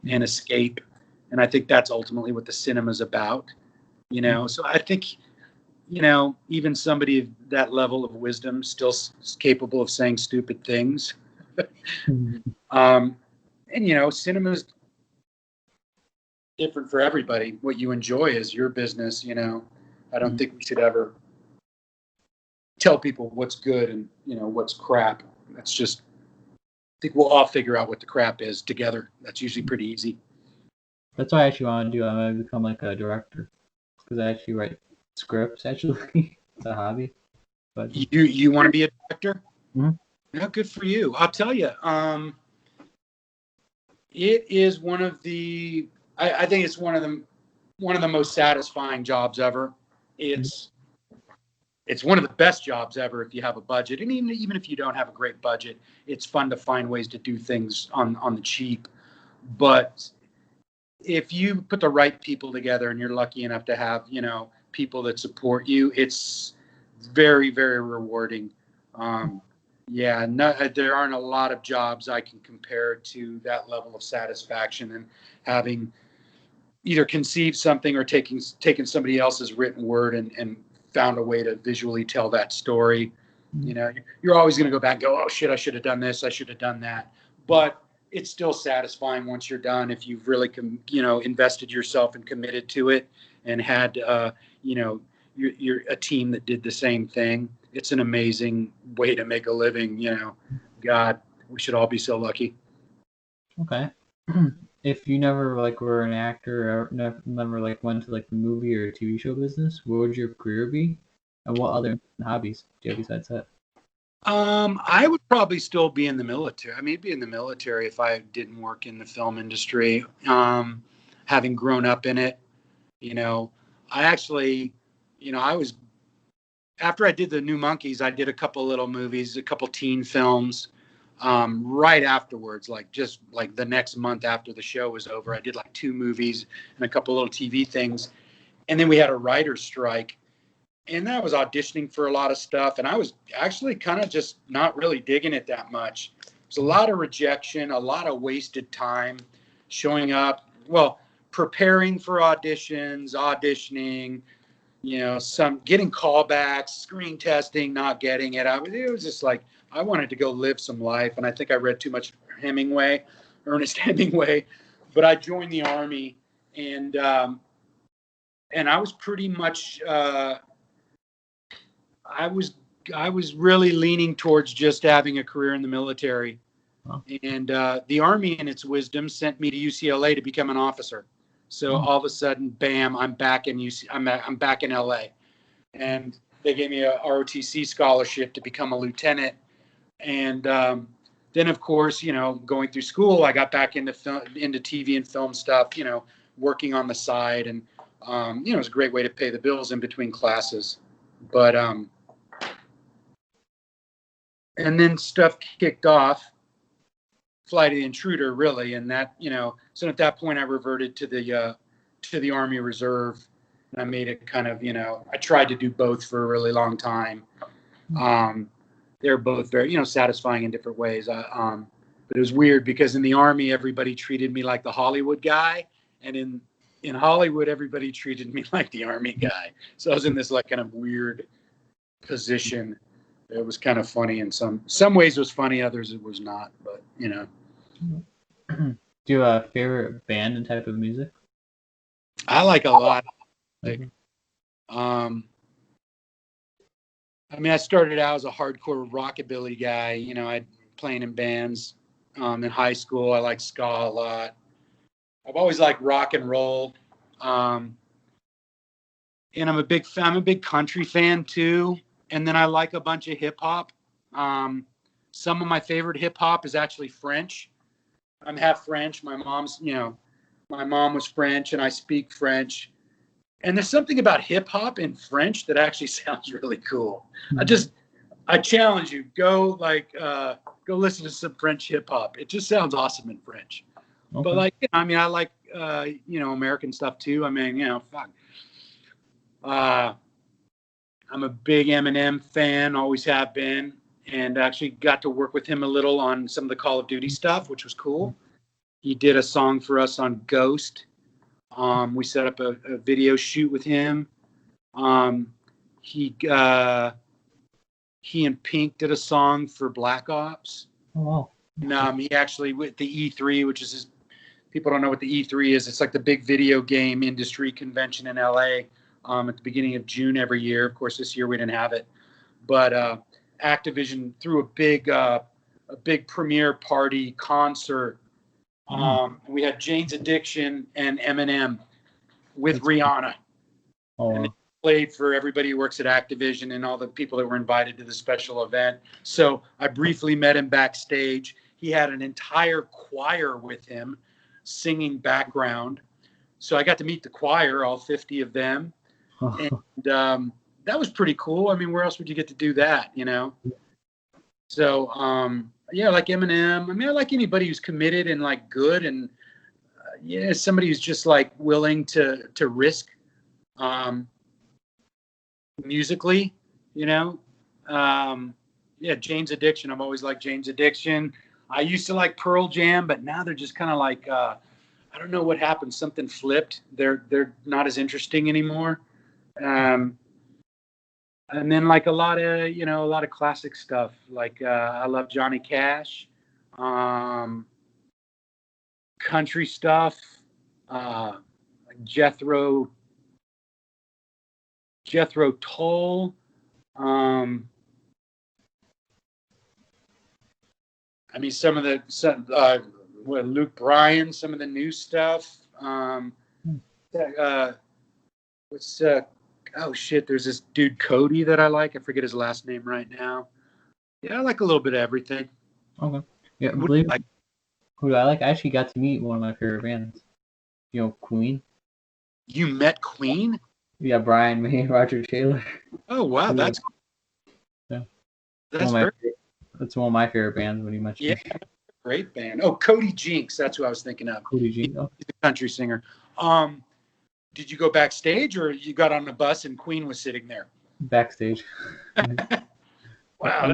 and escape. And I think that's ultimately what the cinema's about. You know, so I think, you know, even somebody of that level of wisdom still is capable of saying stupid things. And, you know, cinema's different for everybody. What you enjoy is your business, you know. I don't think we should ever tell people what's good and, you know, what's crap. That's just, I think we'll all figure out what the crap is together. That's usually pretty easy. That's what I actually want to do. I want to become like a director because I actually write scripts. Actually, it's a hobby. But You want to be a director? Mm-hmm. Yeah, good for you. I'll tell you. It is one of the. I think it's one of the most satisfying jobs ever. It's one of the best jobs ever if you have a budget, and even if you don't have a great budget, it's fun to find ways to do things on the cheap. But if you put the right people together and you're lucky enough to have, you know, people that support you, it's very, very rewarding. Yeah, there aren't a lot of jobs I can compare to that level of satisfaction and having either conceived something or taken somebody else's written word and found a way to visually tell that story. You know, you're always going to go back and go, oh shit, I should have done this, I should have done that. But it's still satisfying once you're done if you've really, you know, invested yourself and committed to it and had, you know, you're a team that did the same thing. It's an amazing way to make a living, you know. God, we should all be so lucky. Okay. If you never like were an actor or never like went to like the movie or TV show business, what would your career be? And what other hobbies do you have besides that? I would probably still be in the military. I mean, I'd be in the military if I didn't work in the film industry. Having grown up in it, you know, I actually, you know, I was, after I did the new Monkees, I did a couple little movies, a couple teen films. Right afterwards, like just like the next month after the show was over, I did like 2 movies and a couple little TV things. And then we had a writer's strike. And I was auditioning for a lot of stuff, and I was actually kind of just not really digging it that much. There's a lot of rejection, a lot of wasted time showing up, well, preparing for auditions, auditioning, you know, some getting callbacks, screen testing, not getting it. It was just like I wanted to go live some life, and I think I read too much Ernest Hemingway. But I joined the Army, and I was pretty much. I was really leaning towards just having a career in the military. Wow. And the Army, in its wisdom, sent me to UCLA to become an officer. So all of a sudden, bam, I'm back in I'm back in LA, and they gave me a ROTC scholarship to become a lieutenant. And then, of course, you know, going through school, I got back into TV and film stuff. You know, working on the side, and you know, it was a great way to pay the bills in between classes. But and then stuff kicked off. Flight of the Intruder, really, and that, you know, so at that point I reverted to the Army Reserve, and I made it kind of, you know, I tried to do both for a really long time. They're both very, you know, satisfying in different ways. But it was weird because in the Army everybody treated me like the Hollywood guy, and in Hollywood everybody treated me like the Army guy. So I was in this like kind of weird position. It was kind of funny in some ways. It was funny, others it was not. But you know. Do you have a favorite band and type of music? I like a lot of music. I mean, I started out as a hardcore rockabilly guy. You know, I playing in bands in high school. I like ska a lot. I've always liked rock and roll. And I'm a big country fan too. And then I like a bunch of hip hop. Some of my favorite hip hop is actually French. I'm half French. My mom was French, and I speak French. And there's something about hip hop in French that actually sounds really cool. I challenge you, go listen to some French hip hop. It just sounds awesome in French. Okay. But like, I mean, I like, you know, American stuff too. I mean, you know, fuck. I'm a big Eminem fan, always have been, and actually got to work with him a little on some of the Call of Duty stuff, which was cool. He did a song for us on Ghost. We set up a video shoot with him. He and Pink did a song for Black Ops. Oh, wow. And he actually, with the E3, which is people don't know what the E3 is. It's like the big video game industry convention in LA at the beginning of June every year. Of course, this year we didn't have it, but Activision threw a big premiere party concert. We had Jane's Addiction and Eminem with Rihanna. Oh, and they played for everybody who works at Activision and all the people that were invited to the special event. So I briefly met him backstage. He had an entire choir with him singing background. So I got to meet the choir, all 50 of them. And that was pretty cool. I mean, where else would you get to do that, you know? So, yeah, like Eminem. I mean, I like anybody who's committed and like good, and yeah, somebody who's just like willing to risk musically, you know. Yeah, Jane's Addiction. I've always liked Jane's Addiction. I used to like Pearl Jam, but now they're just kind of like I don't know what happened. Something flipped. They're not as interesting anymore. And then like a lot of classic stuff. Like I love Johnny Cash, country stuff, like Jethro Tull. I mean, Luke Bryan, some of the new stuff. oh shit, there's this dude Cody that I like. I forget his last name right now. Yeah, I like a little bit of everything. Okay. Yeah, What do you like? who do I like? I actually got to meet one of my favorite bands. You know, Queen. You met Queen? Yeah, Brian May, Roger Taylor. Oh wow, that's Yeah. that's One of very that's one of my favorite bands when you mentioned yeah, great band. Oh, Cody Jinks, that's who I was thinking of. Cody G. Oh, He's a country singer. Did you go backstage or you got on the bus and Queen was sitting there? backstage. Wow.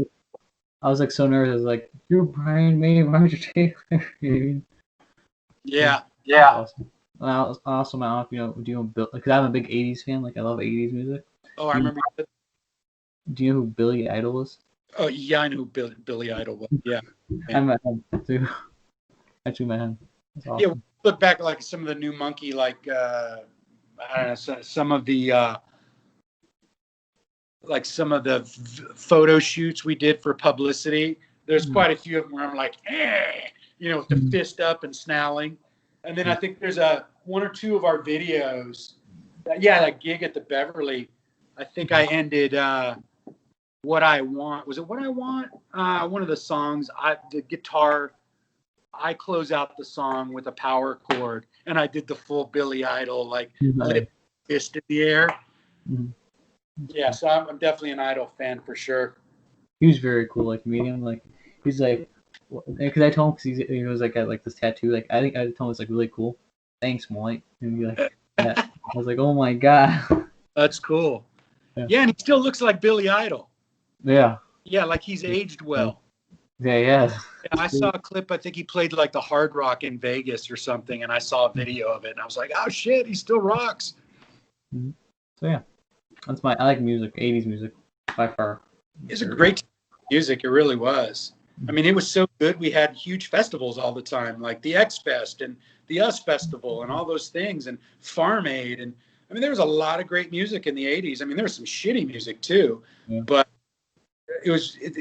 I was like so nervous. I was like, "You're Brian May, Roger Taylor." You know what I mean? Yeah. Awesome. And I also my aunt, you know, do you know Bill? Because I'm a big '80s fan. Like I love '80s music. Oh, I remember. Do you know who Billy Idol is? Oh, yeah, I know who Billy Idol was. Yeah. I met him too. I actually met him. That's awesome. Yeah, look back at like some of the new Monkey, like I don't know, some of the photo shoots we did for publicity. There's quite a few of them where I'm like, you know, with the fist up and snarling. And then I think there's one or two of our videos. That gig at the Beverly. I think I ended What I Want. Was it What I Want? One of the songs, the guitar, I close out the song with a power chord, and I did the full Billy Idol, like lip fist in the air. Mm-hmm. Yeah, so I'm definitely an Idol fan for sure. He was very cool. Like meeting him, like he's like, because I told him because he was like got like this tattoo. Like I think I told him it's like really cool. Thanks, Mike. And he like, yeah. I was like, oh my god. That's cool. Yeah. Yeah, and he still looks like Billy Idol. Yeah. Yeah, like he's aged well. Yeah. Yeah, I saw a clip. I think he played like the Hard Rock in Vegas or something, and I saw a video of it, and I was like, "Oh shit, he still rocks." Mm-hmm. So yeah, I like music, '80s music by far. It's a great music. It really was. I mean, it was so good. We had huge festivals all the time, like the X Fest and the US Festival and all those things, and Farm Aid, and I mean, there was a lot of great music in the '80s. I mean, there was some shitty music too, but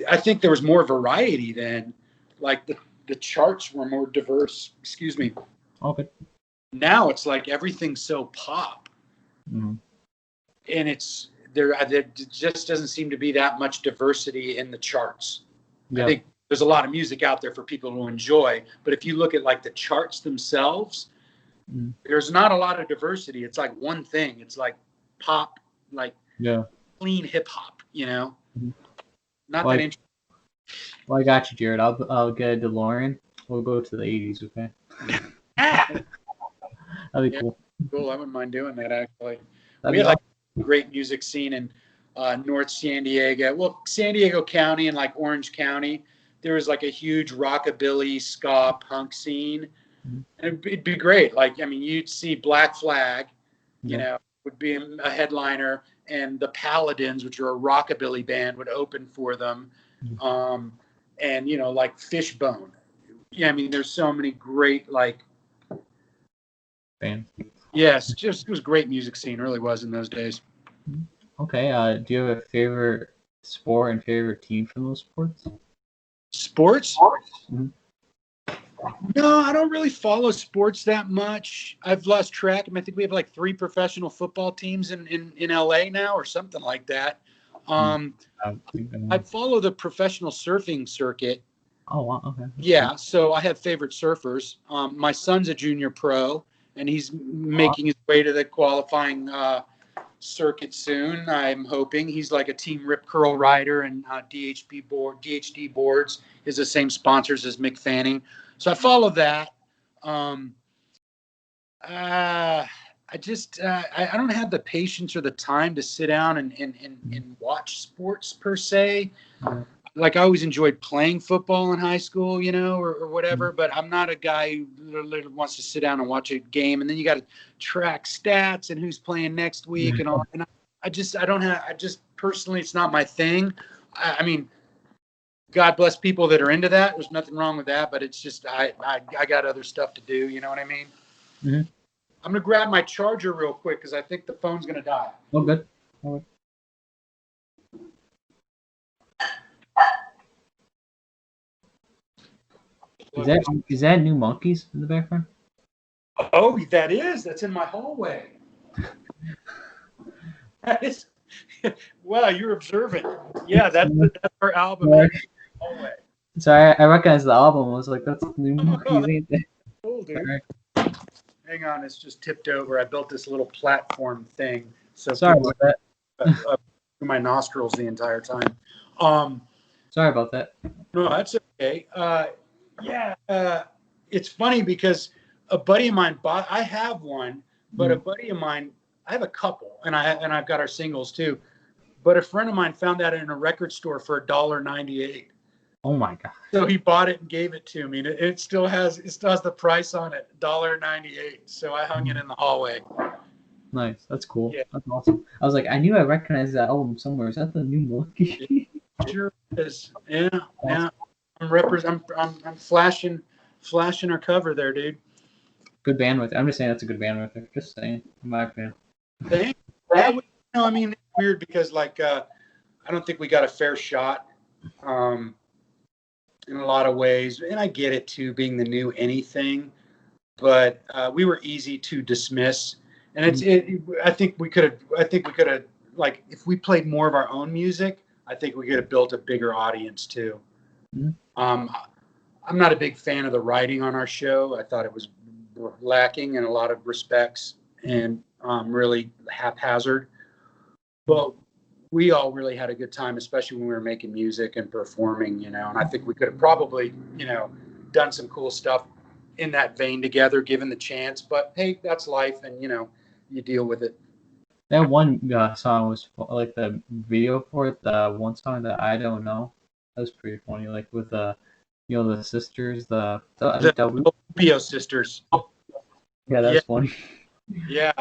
I think there was more variety then. Like the charts were more diverse. Excuse me. Okay. Now it's like everything's so pop, and it's there just doesn't seem to be that much diversity in the charts. I think there's a lot of music out there for people to enjoy, but if you look at like the charts themselves, there's not a lot of diversity. It's like one thing. It's like pop, like clean hip hop, you know. Not that interesting. Well, I got you, Jared. I'll get a DeLorean. We'll go to the '80s, okay? That'd be cool. Cool. I wouldn't mind doing that actually. We had like a great music scene in North San Diego. Well, San Diego County and like Orange County, there was like a huge rockabilly, ska, punk scene. And it'd be great. Like, I mean, you'd see Black Flag, you know, would be a headliner, and the Paladins, which are a rockabilly band, would open for them. And, you know, like Fishbone. Yeah, I mean, there's so many great, like, bands. Yes, it was a great music scene. It really was in those days. Okay. Do you have a favorite sport and favorite team from those sports? Sports? Mm-hmm. No, I don't really follow sports that much. I've lost track. I think we have like 3 professional football teams in LA now or something like that. I follow the professional surfing circuit. Oh, wow. Okay. Yeah, so I have favorite surfers. My son's a junior pro, and he's making his way to the qualifying circuit soon. I'm hoping he's like a Team Rip Curl rider, and DHD boards is the same sponsors as Mick Fanning. So I follow that. I don't have the patience or the time to sit down and watch sports per se. Like I always enjoyed playing football in high school, you know, or whatever, but I'm not a guy who literally wants to sit down and watch a game, and then you got to track stats and who's playing next week and all. And I just personally, it's not my thing. I mean, God bless people that are into that. There's nothing wrong with that, but it's just, I got other stuff to do. You know what I mean? Mm-hmm. I'm going to grab my charger real quick because I think the phone's going to die. Oh, good. All right. Is that new Monkees in the background? Oh, that is. That's in my hallway. That is, wow, you're observant. Yeah, that's our album. Sorry. Hallway. Sorry, I recognize the album. I was like, that's the new Monkees, ain't it? Cool, dude. Sorry. Hang on, it's just tipped over. I built this little platform thing, so Sorry people about that. through my nostrils the entire time. Sorry about that. No, that's okay. It's funny because a buddy of mine bought. I have one, but a buddy of mine, I have a couple, and I've got our singles too. But a friend of mine found that in a record store for $1.98. Oh my god. So he bought it and gave it to me. And it still has the price on it, $1.98. So I hung it in the hallway. Nice. That's cool. Yeah. That's awesome. I was like, I knew I recognized that album somewhere. Is that the new Monkees? Sure is. Yeah. I'm flashing our cover there, dude. Good bandwidth. I'm just saying that's a good bandwidth. Just saying, in my opinion. Thanks. Yeah, I mean, it's weird because I don't think we got a fair shot in a lot of ways, and I get it too, being the new anything, but we were easy to dismiss, and I think we could have like if we played more of our own music, I think we could have built a bigger audience too. I'm not a big fan of the writing on our show. I thought it was lacking in a lot of respects and really haphazard. But we all really had a good time, especially when we were making music and performing, and I think we could have probably, done some cool stuff in that vein together, given the chance. But hey, that's life, and you deal with it. That one song was like the video for it. The one song that I don't know. That was pretty funny. Like with the sisters, the Pio sisters. Yeah, that's funny. Yeah.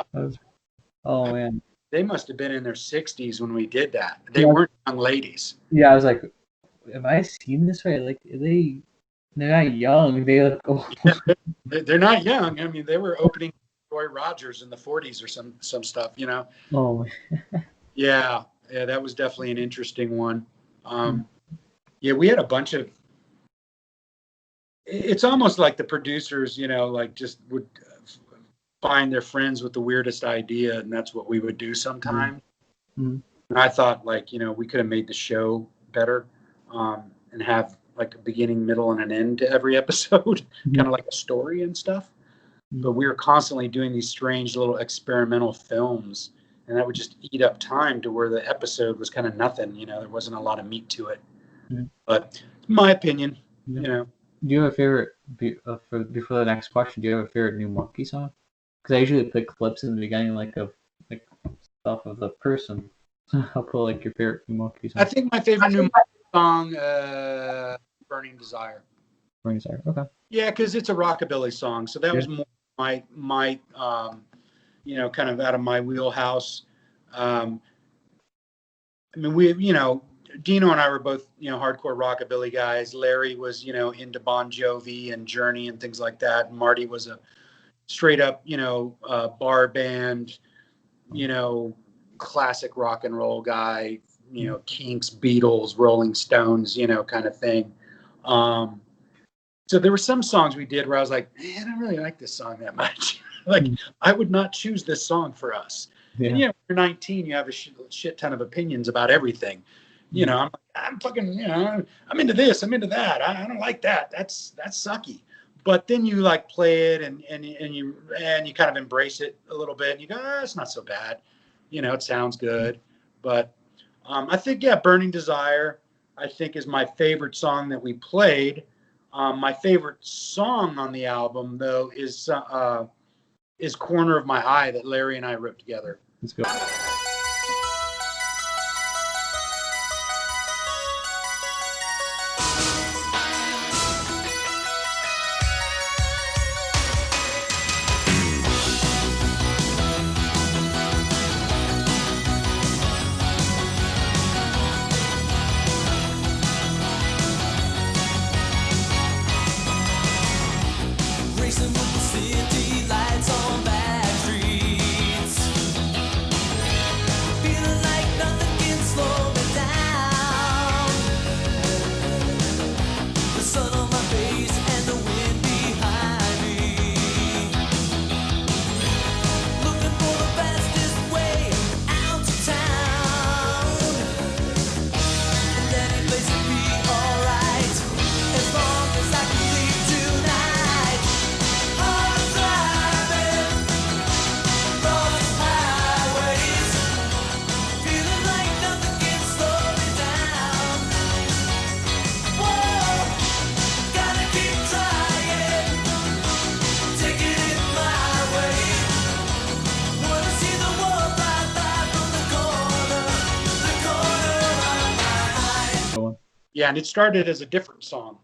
Oh man. They must have been in their 60s when we did that. They weren't young ladies. Yeah, I was like, have I seen this right? Like, they're not young. They look old. They're not young. I mean, they were opening Roy Rogers in the 40s or some stuff, Oh. Yeah, that was definitely an interesting one. Yeah, we had a bunch of. It's almost like the producers, like just would find their friends with the weirdest idea, and that's what we would do sometimes. And I thought, we could have made the show better, and have like a beginning, middle, and an end to every episode, kind of like a story and stuff. But we were constantly doing these strange little experimental films, and that would just eat up time to where the episode was kind of nothing. There wasn't a lot of meat to it. But my opinion, Do you have a favorite, before the next question, do you have a favorite new Monkee song? Because I usually put clips in the beginning, like stuff of the person. I'll put like your favorite new Monkee song. I think my favorite new song, "Burning Desire." Burning Desire. Okay. Yeah, because it's a rockabilly song, so that was more my kind of out of my wheelhouse. I mean, Dino and I were both, hardcore rockabilly guys. Larry was, into Bon Jovi and Journey and things like that. And Marty was a straight up, bar band, classic rock and roll guy, Kinks, Beatles, Rolling Stones, kind of thing. So there were some songs we did where I was like, man, I don't really like this song that much. I would not choose this song for us. Yeah. And when you're 19, you have a shit ton of opinions about everything. I'm fucking, I'm into this, I'm into that. I don't like that. That's sucky. But then you play it and you kind of embrace it a little bit. And you go, it's not so bad. It sounds good. But I think, Burning Desire, I think is my favorite song that we played. My favorite song on the album, though, is Corner of My Eye that Larry and I wrote together. Let's go. Racing with the city lights on back streets. Yeah, and it started as a different song.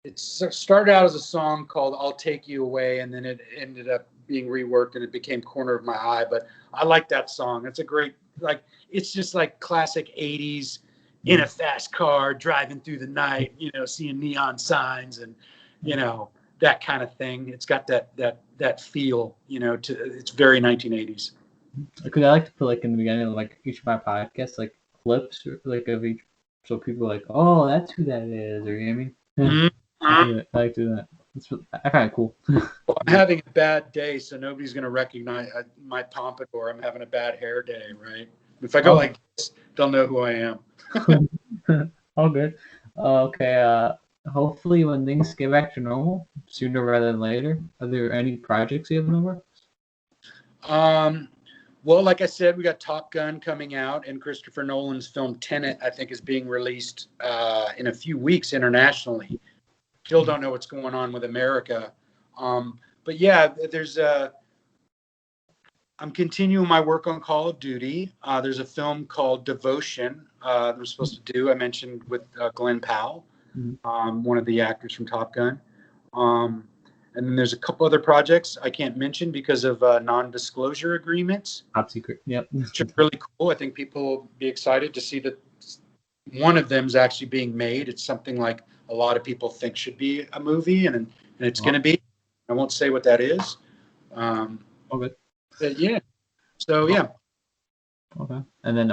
It started out as a song called "I'll Take You Away," and then it ended up being reworked and it became "Corner of My Eye." But I like that song. It's a great, like, it's just like classic '80s in a fast car driving through the night, you know, seeing neon signs and, you know, that kind of thing. It's got that feel, you know. It's very 1980s. Because I like to put like in the beginning of like each of my podcasts like clips or, like of each, so people are like, oh, that's who that is, or you know what I mean? I like to do that. It's I find it cool. Well, I'm having a bad day, so nobody's going to recognize my pompadour. I'm having a bad hair day, right? If I go like this, they'll know who I am. All good. Okay. Hopefully, when things get back to normal sooner rather than later, are there any projects you have in the works? Well, like I said, we got Top Gun coming out, and Christopher Nolan's film Tenet, I think, is being released in a few weeks internationally. Still don't know what's going on with America. But yeah, I'm continuing my work on Call of Duty. There's a film called Devotion that we're supposed to do. I mentioned with Glenn Powell, one of the actors from Top Gun. And then there's a couple other projects I can't mention because of non-disclosure agreements. Top secret. Yep. Which are really cool. I think people will be excited to see that one of them is actually being made. It's something like a lot of people think should be a movie, and it's going to be. I won't say what that is. Okay. But yeah. So yeah. Okay. And then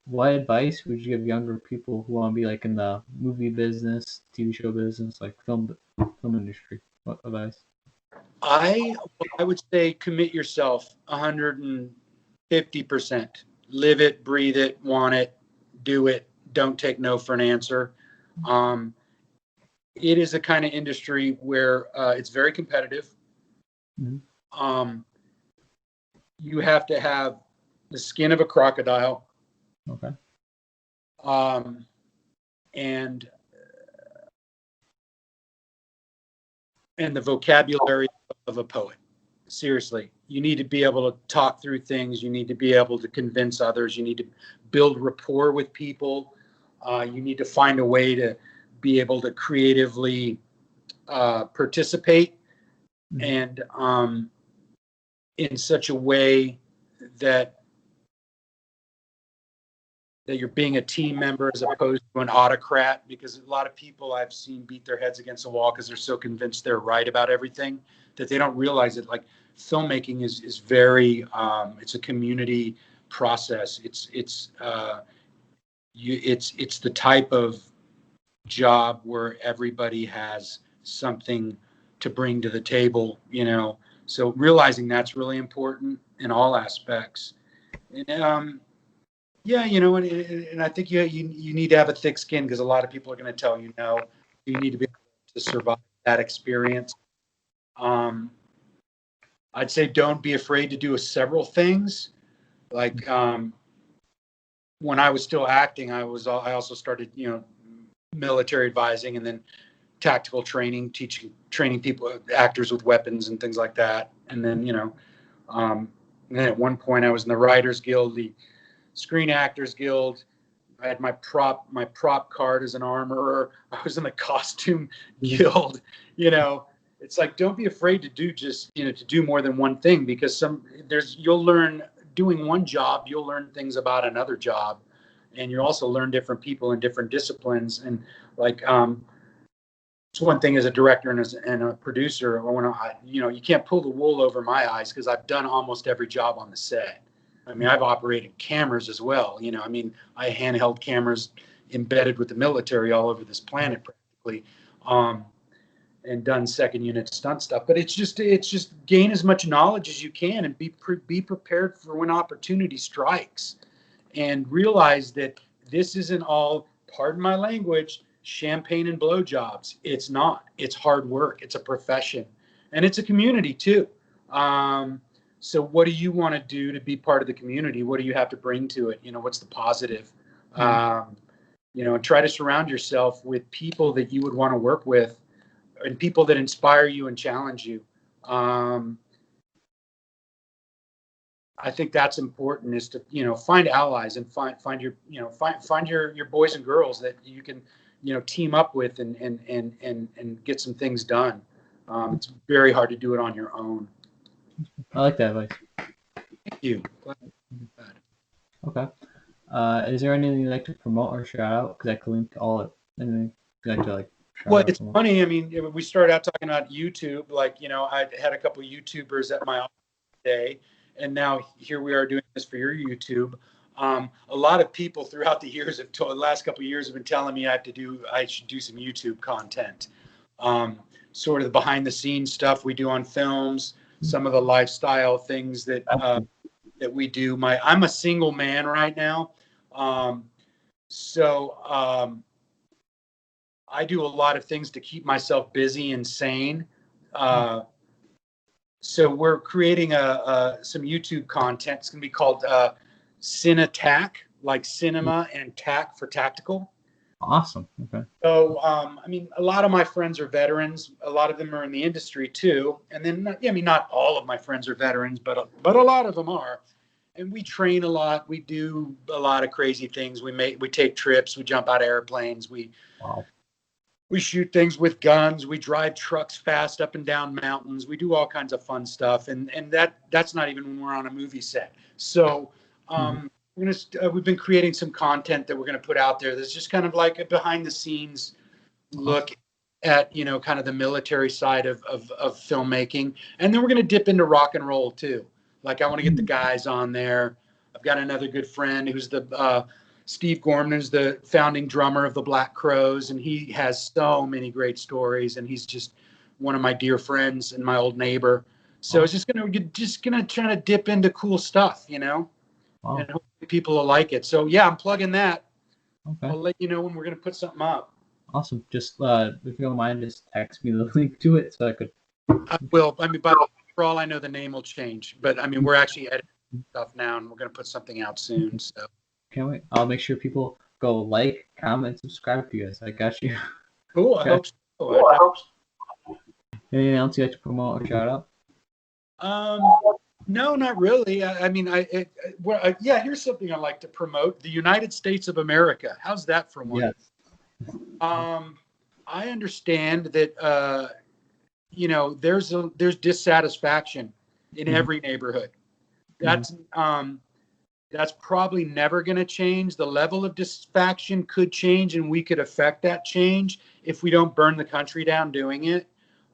what advice would you give younger people who want to be like in the movie business, TV show business, like film industry? What advice? I would say commit yourself 150%. Live it, breathe it, want it, do it. Don't take no for an answer. It is a kind of industry where it's very competitive. Mm-hmm. You have to have the skin of a crocodile. Okay. And the vocabulary of a poet. Seriously, you need to be able to talk through things. You need to be able to convince others. You need to build rapport with people. You need to find a way to be able to creatively participate and in such a way that you're being a team member as opposed to an autocrat, because a lot of people I've seen beat their heads against the wall because they're so convinced they're right about everything that they don't realize that, like, filmmaking is very it's a community process. It's the type of job where everybody has something to bring to the table, you know. So realizing that's really important in all aspects. And yeah, you know, and I think you need to have a thick skin, because a lot of people are going to tell you no. You need to be able to survive that experience. I'd say don't be afraid to do several things. Like when I was still acting, I also started, you know, military advising, and then tactical training, training people, actors with weapons and things like that. And then, you know, and then at one point I was in the Writers Guild, the Screen Actors Guild. I had my prop card as an armorer. I was in the Costume Guild. You know, it's like, don't be afraid to do more than one thing, because you'll learn doing one job, you'll learn things about another job, and you also learn different people in different disciplines. And like, it's one thing as a director and a producer, you can't pull the wool over my eyes, because I've done almost every job on the set. I mean, I've operated cameras as well. You know, I mean, I handheld cameras embedded with the military all over this planet practically, and done second unit stunt stuff. But it's just gain as much knowledge as you can, and be prepared for when opportunity strikes, and realize that this isn't all, pardon my language, champagne and blowjobs. It's not. It's hard work. It's a profession, and it's a community too. So what do you want to do to be part of the community? What do you have to bring to it? You know, what's the positive? You know, and try to surround yourself with people that you would want to work with, and people that inspire you and challenge you. I think that's important, is to, find allies and find your boys and girls that you can, team up with and get some things done. It's very hard to do it on your own. I like that advice. Thank you. Okay. Is there anything you'd like to promote or shout out? Because I can link all it. Anything you'd like to shout Well, out? it's funny. I mean, we started out talking about YouTube. Like, I had a couple of YouTubers at my office today, and now here we are doing this for your YouTube. A lot of people throughout the years the last couple of years have been telling me I should do some YouTube content. Sort of the behind the scenes stuff we do on films, some of the lifestyle things that we do. I'm a single man right now. So I do a lot of things to keep myself busy and sane. So we're creating some YouTube content. It's going to be called Cinetac, like cinema and tac for tactical. Awesome. Okay. So, I mean, a lot of my friends are veterans. A lot of them are in the industry too. And then, not all of my friends are veterans, but a lot of them are. And we train a lot. We do a lot of crazy things. We take trips. We jump out of airplanes. We shoot things with guns. We drive trucks fast up and down mountains. We do all kinds of fun stuff. And that's not even when we're on a movie set. So we've been creating some content that we're going to put out there. That's just kind of like a behind the scenes look at, kind of the military side of filmmaking. And then we're going to dip into rock and roll too. Like, I want to get the guys on there. I've got another good friend who's Steve Gorman, who's the founding drummer of the Black Crowes, and he has so many great stories, and he's just one of my dear friends and my old neighbor. So it's just gonna try to dip into cool stuff, and hopefully people will like it. So yeah, I'm plugging that. Okay. I'll let you know when we're gonna put something up. Awesome. Just if you don't mind, just text me the link to it so I could. I will. I mean, for all I know, the name will change. But I mean, we're actually editing stuff now, and we're gonna put something out soon. So. Can't wait. I'll make sure people go like, comment, subscribe to you guys. I got you. Cool. Okay. I hope so. Anything else you like to promote or shout out? No, not really. I mean, here's something I like to promote: the United States of America. How's that for one? Yes. I understand that there's dissatisfaction in every neighborhood. That's probably never going to change. The level of dissatisfaction could change, and we could affect that change if we don't burn the country down doing it.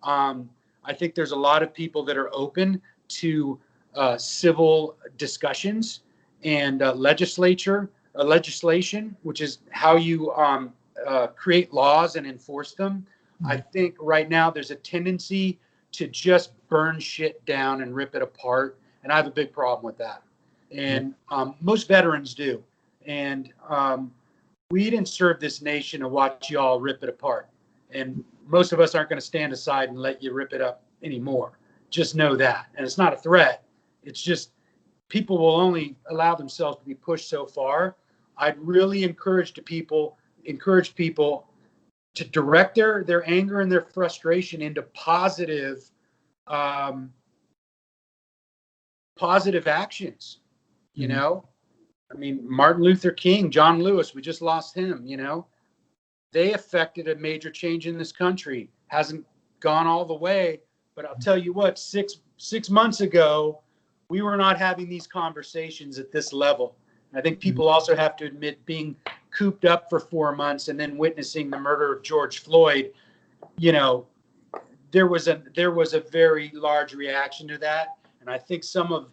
I think there's a lot of people that are open to civil discussions and legislation, which is how you create laws and enforce them. I think right now there's a tendency to just burn shit down and rip it apart, and I have a big problem with that. And most veterans do. And we didn't serve this nation to watch y'all rip it apart. And most of us aren't going to stand aside and let you rip it up anymore. Just know that. And it's not a threat. It's just people will only allow themselves to be pushed so far. I'd really encourage people to direct their anger and their frustration into positive actions. I mean, Martin Luther King, John Lewis, we just lost him. They affected a major change in this country. Hasn't gone all the way, but I'll tell you what, six months ago, we were not having these conversations at this level. I think people also have to admit, being cooped up for 4 months and then witnessing the murder of George Floyd, there was a very large reaction to that. And I think some of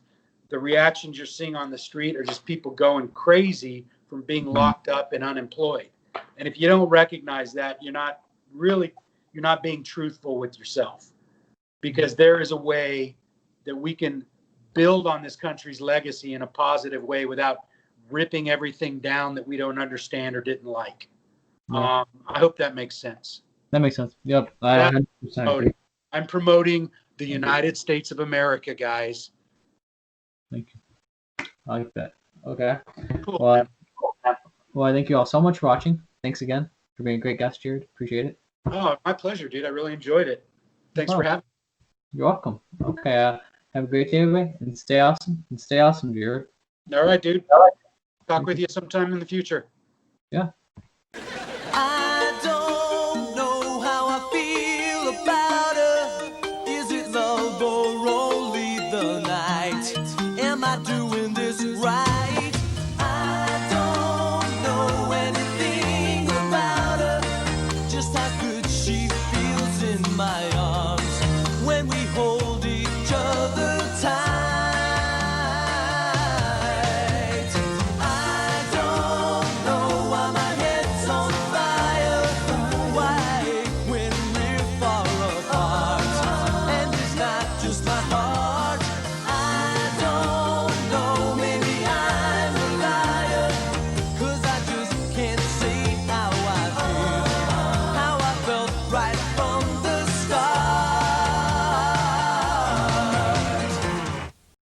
the reactions you're seeing on the street are just people going crazy from being locked up and unemployed. And if you don't recognize that, you're not being truthful with yourself, because there is a way that we can build on this country's legacy in a positive way without ripping everything down that we don't understand or didn't like. I hope that makes sense. That makes sense. Yep. I 100% agree. I'm promoting the United States of America, guys. Thank you. I like that. Okay. Cool. Well, I thank you all so much for watching. Thanks again for being a great guest, Jared. Appreciate it. Oh, my pleasure, dude. I really enjoyed it. Thanks for having me. You're welcome. Okay. Have a great day, everybody, and stay awesome. And stay awesome, dear. All right, dude. Talk with you sometime in the future. Yeah.